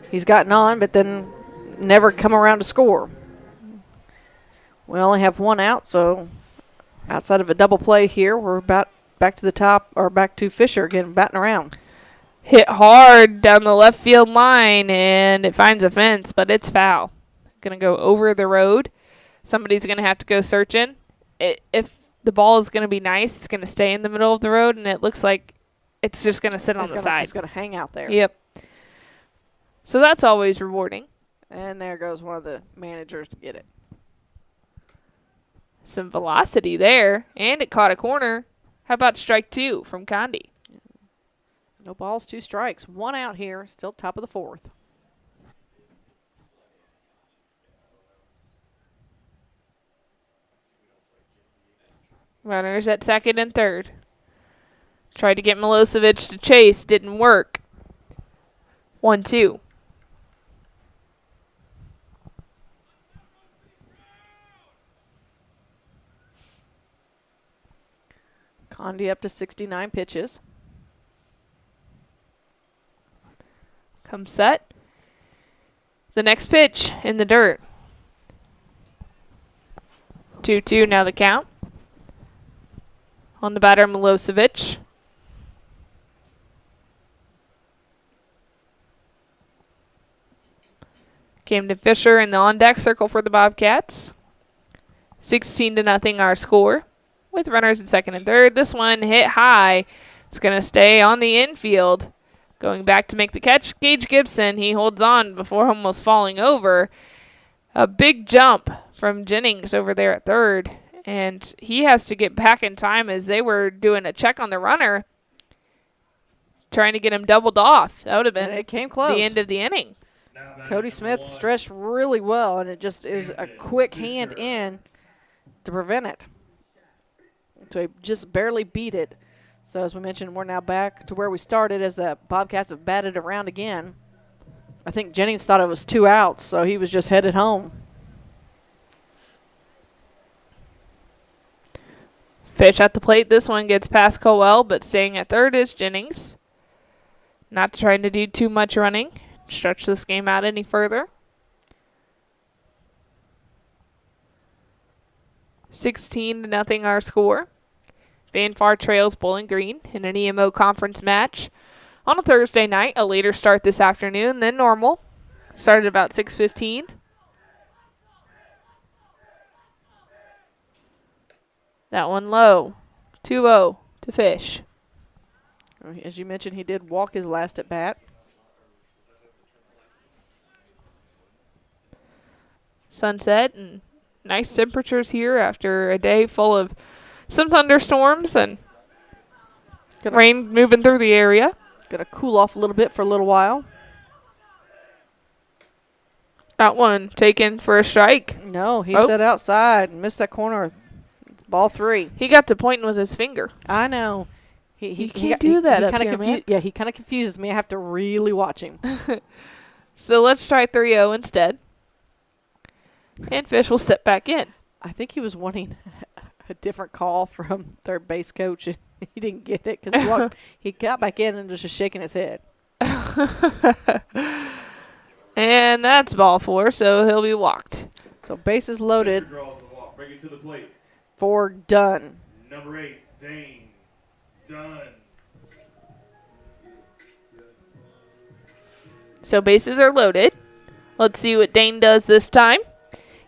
He's gotten on, but then never come around to score. We only have 1 out, so outside of a double play here, we're about back to the top, or back to Fisher again, batting around. Hit hard down the left field line, and it finds a fence, but it's foul. Going to go over the road. Somebody's going to have to go searching. If the ball is going to be nice, it's going to stay in the middle of the road, and it looks like it's just going to sit on the side. It's going to hang out there. Yep. So that's always rewarding. And there goes one of the managers to get it. Some velocity there, and it caught a corner. How about strike 2 from Condi? No balls, 2 strikes. 1 out here, still top of the 4th. Runners at second and third. Tried to get Milosevic to chase, didn't work. 1-2. Condi up to 69 pitches. Come set. The next pitch in the dirt. 2-2 now the count. On the batter, Milosevic. Camden Fisher in the on-deck circle for the Bobcats. 16-0 our score. With runners in second and third. This one hit high. It's going to stay on the infield. Going back to make the catch, Gage Gibson. He holds on before almost falling over. A big jump from Jennings over there at third. And he has to get back in time as they were doing a check on the runner, trying to get him doubled off. That would have been it came close. The end of the inning. Cody Smith stretched really well, and it was a quick hand in to prevent it. So he just barely beat it. So as we mentioned, we're now back to where we started as the Bobcats have batted around again. I think Jennings thought it was 2 outs, so he was just headed home. Fish at the plate. This one gets past Colwell, but staying at third is Jennings. Not trying to do too much running. Stretch this game out any further. 16-0 our score. Van Far trails Bowling Green in an EMO conference match on a Thursday night. A later start this afternoon than normal. Started about 6:15. That one low. 2-0 to Fish. As you mentioned, he did walk his last at bat. Sunset and nice temperatures here after a day full of some thunderstorms and rain moving through the area. Gonna cool off a little bit for a little while. That one taken for a strike. No, he set outside and missed that corner. It's ball 3. He got to pointing with his finger. I know. He can't do that up here, man. Yeah, he kind of confuses me. I have to really watch him. So let's try 3-0 instead. And Fish will step back in. I think he was wanting a different call from third base coach, and he didn't get it because he got back in and was just shaking his head. And that's ball 4, so he'll be walked. So bases loaded. Bring it to the plate. For Dunn. Number 8, Dane Dunn. So bases are loaded. Let's see what Dane does this time.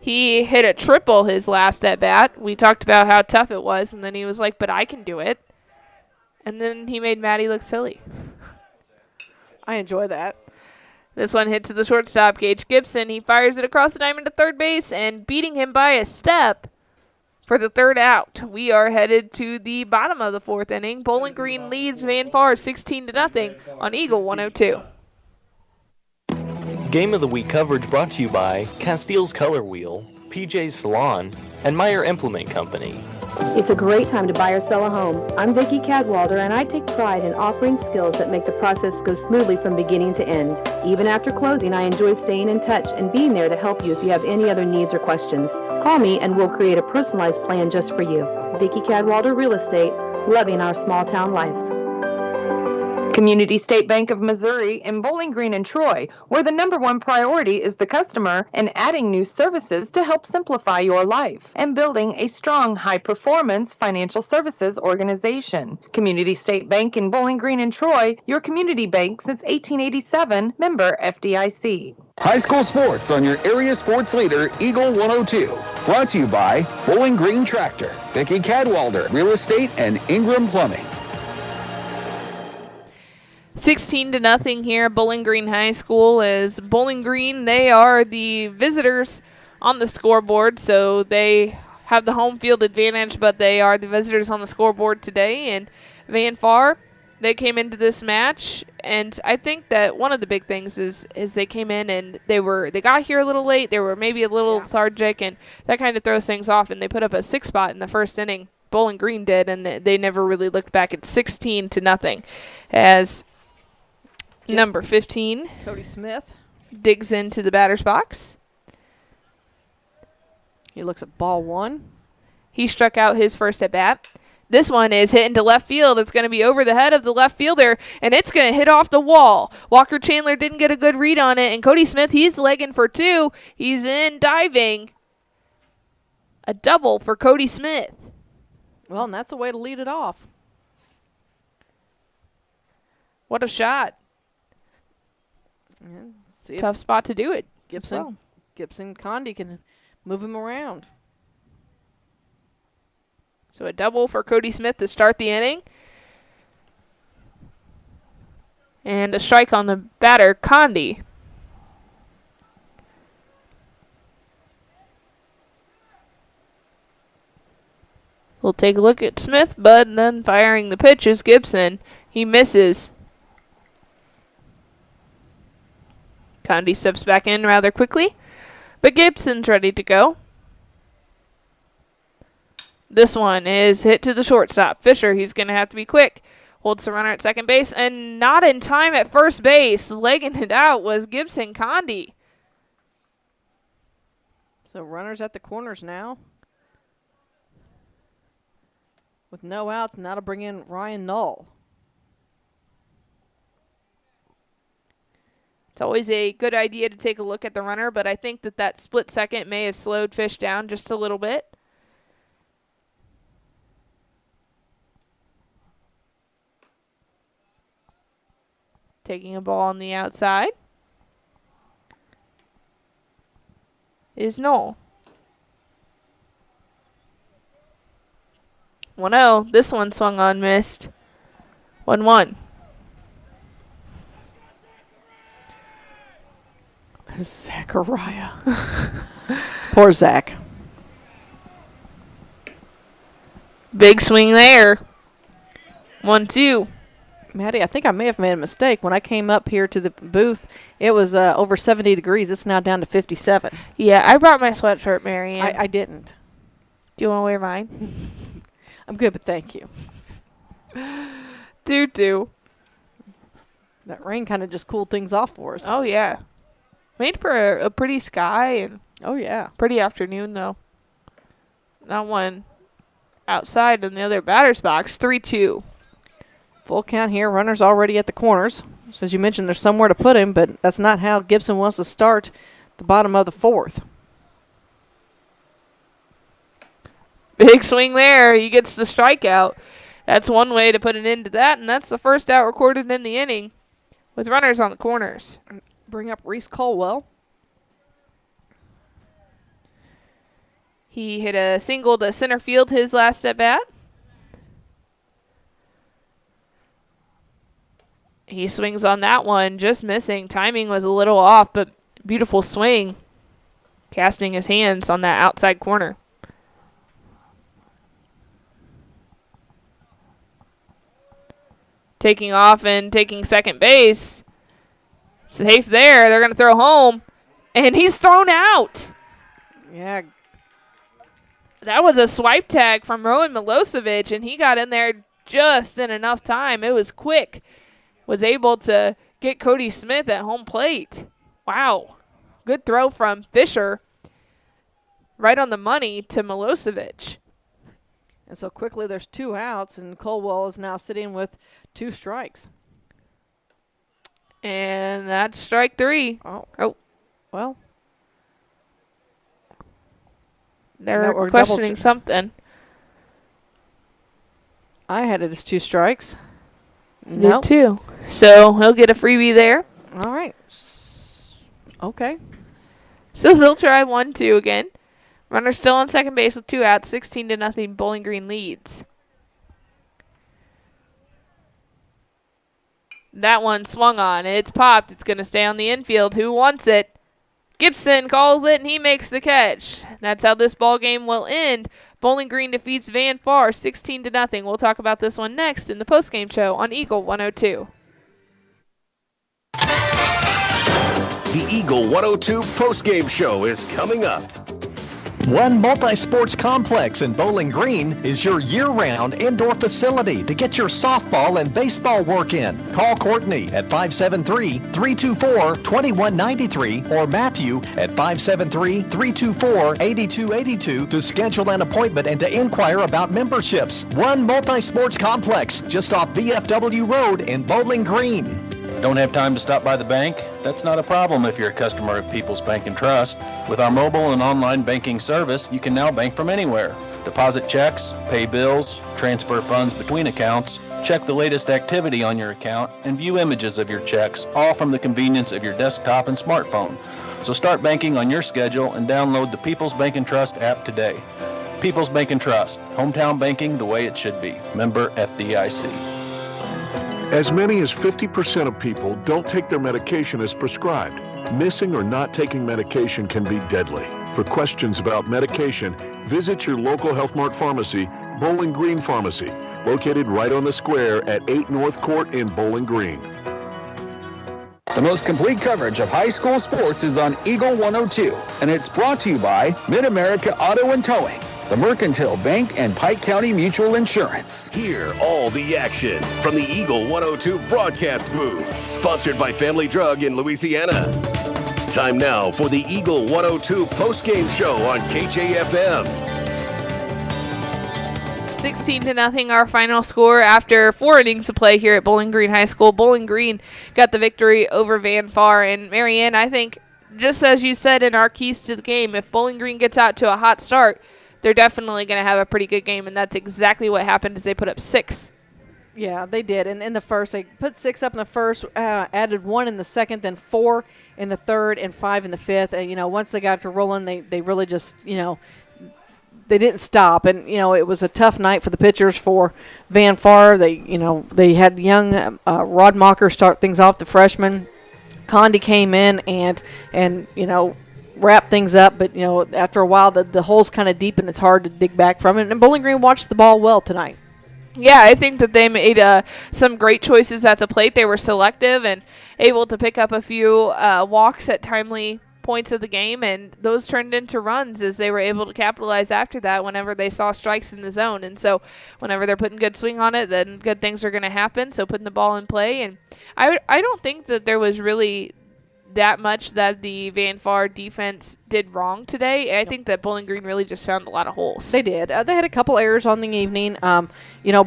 He hit a triple his last at bat. We talked about how tough it was, and then he was like, but I can do it. And then he made Maddie look silly. I enjoy that. This one hit to the shortstop, Gage Gibson. He fires it across the diamond to third base and beating him by a step for the third out. We are headed to the bottom of the fourth inning. Bowling Green leads Van Far 16-0 on Eagle 102. Game of the Week coverage brought to you by Castile's Color Wheel, PJ's Salon, and Meyer Implement Company. It's a great time to buy or sell a home. I'm Vicki Cadwalder, and I take pride in offering skills that make the process go smoothly from beginning to end. Even after closing, I enjoy staying in touch and being there to help you if you have any other needs or questions. Call me and we'll create a personalized plan just for you. Vicki Cadwalder Real Estate, loving our small town life. Community State Bank of Missouri in Bowling Green and Troy, where the #1 priority is the customer and adding new services to help simplify your life and building a strong, high-performance financial services organization. Community State Bank in Bowling Green and Troy, your community bank since 1887, member FDIC. High school sports on your area sports leader, Eagle 102. Brought to you by Bowling Green Tractor, Vicki Cadwalder Real Estate, and Ingram Plumbing. 16-0 here. Bowling Green High School is Bowling Green. They are the visitors on the scoreboard, so they have the home field advantage, but they are the visitors on the scoreboard today. And Van Far, they came into this match, and I think that one of the big things is they came in and they got here a little late. They were maybe a little lethargic, and that kind of throws things off. And they put up a 6 spot in the first inning. Bowling Green did, and they never really looked back. At 16-0 as number 15, Cody Smith, digs into the batter's box. He looks at ball 1. He struck out his first at bat. This one is hit into left field. It's going to be over the head of the left fielder, and it's going to hit off the wall. Walker Chandler didn't get a good read on it, and Cody Smith, he's legging for 2. He's in diving. A double for Cody Smith. Well, and that's a way to lead it off. What a shot. See Tough spot to do it. Gibson Condi can move him around. So a double for Cody Smith to start the inning. And a strike on the batter, Condi. We'll take a look at Smith, but then firing the pitch is Gibson. He misses. Condi steps back in rather quickly, but Gibson's ready to go. This one is hit to the shortstop. Fisher, he's going to have to be quick. Holds the runner at second base, and not in time at first base. Legging it out was Gibson Condi. So runners at the corners now. With no outs, and that'll bring in Ryan Null. It's always a good idea to take a look at the runner, but I think that split second may have slowed Fish down just a little bit. Taking a ball on the outside is Knoll. 1-0. This one swung on, missed. 1-1. Zachariah. Poor Zach. Big swing there. 1-2. Maddie, I think I may have made a mistake. When I came up here to the booth, it was over 70 degrees. It's now down to 57. Yeah, I brought my sweatshirt, Marianne. I didn't. Do you want to wear mine? I'm good, but thank you. 2-2. That rain kind of just cooled things off for us. Oh, yeah. Made for a pretty sky. And oh, yeah. Pretty afternoon, though. Not one outside in the other batter's box. 3-2. Full count here. Runners already at the corners. So as you mentioned, there's somewhere to put him, but that's not how Gibson wants to start the bottom of the fourth. Big swing there. He gets the strikeout. That's one way to put an end to that, and that's the first out recorded in the inning with runners on the corners. Bring up Reese Colwell. He hit a single to center field his last at bat. He swings on that one, just missing. Timing was a little off, but beautiful swing. Casting his hands on that outside corner. Taking off and taking second base. Safe there. They're going to throw home. And he's thrown out. Yeah. That was a swipe tag from Rowan Milosevic, and he got in there just in enough time. It was quick. Was able to get Cody Smith at home plate. Wow. Good throw from Fisher. Right on the money to Milosevic. And so quickly there's 2 outs, and Colwell is now sitting with 2 strikes. And that's strike 3. Oh. Well. They're questioning something. I had it as 2 strikes. No. Nope. 2. So he'll get a freebie there. All right. Okay. So they'll try 1-2 again. Runner still on second base with 2 outs. 16-0 Bowling Green leads. That one swung on. It's popped. It's going to stay on the infield. Who wants it? Gibson calls it, and he makes the catch. That's how this ball game will end. Bowling Green defeats Van Far 16-0. We'll talk about this one next in the postgame show on Eagle 102. The Eagle 102 postgame show is coming up. One Multi-Sports Complex in Bowling Green is your year-round indoor facility to get your softball and baseball work in. Call Courtney at 573-324-2193 or Matthew at 573-324-8282 to schedule an appointment and to inquire about memberships. One Multi-Sports Complex just off VFW Road in Bowling Green. Don't have time to stop by the bank? That's not a problem if you're a customer of People's Bank and Trust. With our mobile and online banking service, you can now bank from anywhere. Deposit checks, pay bills, transfer funds between accounts, check the latest activity on your account, and view images of your checks, all from the convenience of your desktop and smartphone. So start banking on your schedule and download the People's Bank and Trust app today. People's Bank and Trust, hometown banking the way it should be. Member FDIC. As many as 50% of people don't take their medication as prescribed. Missing or not taking medication can be deadly. For questions about medication, visit your local Health Mart pharmacy, Bowling Green Pharmacy, located right on the square at 8 North Court in Bowling Green. The most complete coverage of high school sports is on Eagle 102, and it's brought to you by Mid-America Auto and Towing, the Mercantile Bank, and Pike County Mutual Insurance. Hear all the action from the Eagle 102 broadcast booth, sponsored by Family Drug in Louisiana. Time now for the Eagle 102 postgame show on KJFM. 16-0 our final score after 4 innings of play here at Bowling Green High School. Bowling Green got the victory over Van Far. And Marianne, I think, just as you said in our keys to the game, if Bowling Green gets out to a hot start, they're definitely going to have a pretty good game, and that's exactly what happened as they put up 6. Yeah, they did. And in the first, they put 6 up in the first, added 1 in the second, then 4 in the third, and 5 in the fifth. And, once they got to rolling, they really just, they didn't stop. And, it was a tough night for the pitchers for Van Far. They had young Rodmacher start things off, the freshman. Condi came in and wrap things up, but after a while the hole's kind of deep and it's hard to dig back from it. And Bowling Green watched the ball well tonight. Yeah, I think that they made some great choices at the plate. They were selective and able to pick up a few walks at timely points of the game, and those turned into runs as they were able to capitalize after that whenever they saw strikes in the zone. And so whenever they're putting good swing on it, then good things are going to happen. So putting the ball in play, and I don't think that there was really that much that the Van Far defense did wrong today. I think that Bowling Green really just found a lot of holes. They did. They had a couple errors on the evening.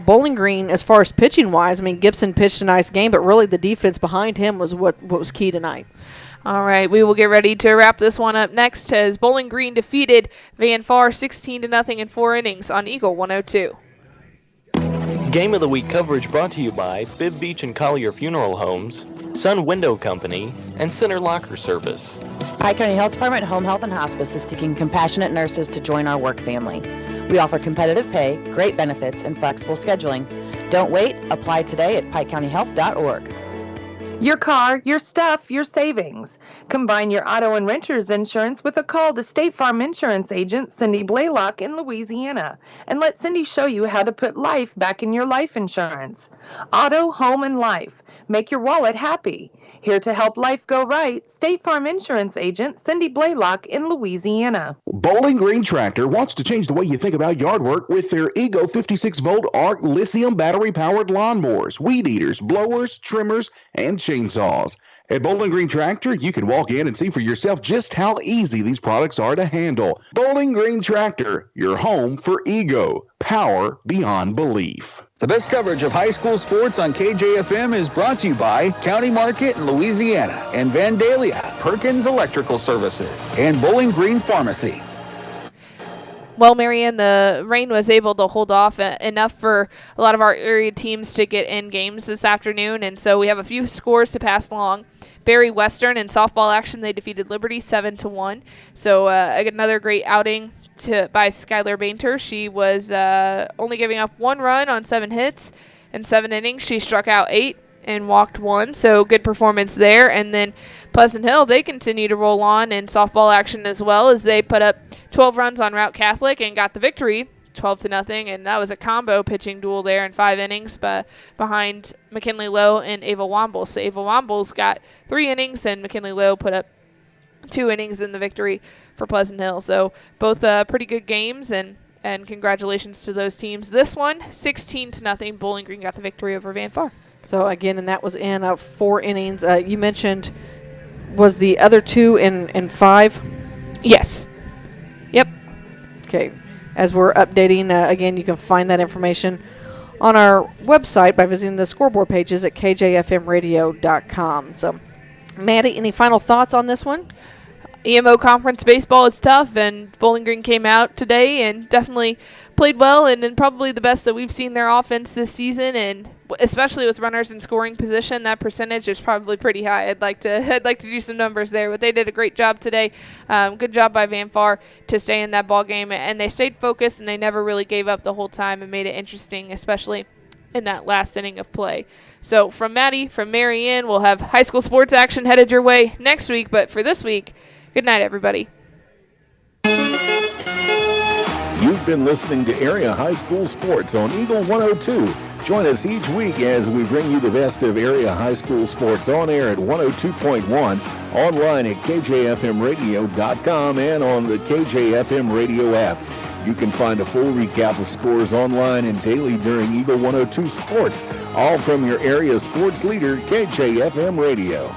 Bowling Green, as far as pitching wise, Gibson pitched a nice game, but really the defense behind him was what was key tonight. All right, we will get ready to wrap this one up next as Bowling Green defeated Van Far 16-0 in 4 innings on Eagle 102. Game of the Week coverage brought to you by Bibb Beach and Collier Funeral Homes, Sun Window Company, and Center Locker Service. Pike County Health Department Home Health and Hospice is seeking compassionate nurses to join our work family. We offer competitive pay, great benefits, and flexible scheduling. Don't wait. Apply today at pikecountyhealth.org. Your car, your stuff, your savings. Combine your auto and renter's insurance with a call to State Farm Insurance agent Cindy Blaylock in Louisiana, and let Cindy show you how to put life back in your life insurance. Auto, home, and life. Make your wallet happy. Here to help life go right, State Farm Insurance agent Cindy Blaylock in Louisiana. Bowling Green Tractor wants to change the way you think about yard work with their Ego 56-volt ARC lithium battery-powered lawnmowers, weed eaters, blowers, trimmers, and chainsaws. At Bowling Green Tractor, you can walk in and see for yourself just how easy these products are to handle. Bowling Green Tractor, your home for Ego. Power beyond belief. The best coverage of high school sports on KJFM is brought to you by County Market in Louisiana and Vandalia, Perkins Electrical Services, and Bowling Green Pharmacy. Well, Marianne, the rain was able to hold off enough for a lot of our area teams to get in games this afternoon, and so we have a few scores to pass along. Barry Western in softball action, they defeated Liberty 7-1. So another great outing by Skylar Bainter. She was only giving up 1 run on 7 hits in 7 innings. She struck out 8 and walked 1, so good performance there. And then Pleasant Hill, they continue to roll on in softball action as well, as they put up 12 runs on Route Catholic and got the victory 12-0, and that was a combo pitching duel there in 5 innings behind McKinley Lowe and Ava Wombles. So Ava Wombles got 3 innings, and McKinley Lowe put up 2 innings in the victory for Pleasant Hill. So both pretty good games, and congratulations to those teams. This one, 16-0, Bowling Green got the victory over Van Far. So again, and that was in 4 innings. You mentioned, was the other 2 in 5? Yes. Yep. Okay. As we're updating, again, you can find that information on our website by visiting the scoreboard pages at kjfmradio.com. So, Maddie, any final thoughts on this one? EMO Conference baseball is tough, and Bowling Green came out today and definitely played well, and probably the best that we've seen their offense this season, and especially with runners in scoring position, that percentage is probably pretty high. I'd like to do some numbers there, but they did a great job today. Good job by Van Far to stay in that ball game, and they stayed focused, and they never really gave up the whole time and made it interesting, especially in that last inning of play. So from Maddie, from Marianne, we'll have high school sports action headed your way next week, but for this week, good night, everybody. You've been listening to Area High School Sports on Eagle 102. Join us each week as we bring you the best of area high school sports on air at 102.1, online at kjfmradio.com, and on the KJFM radio app. You can find a full recap of scores online and daily during Eagle 102 Sports, all from your area sports leader, KJFM Radio.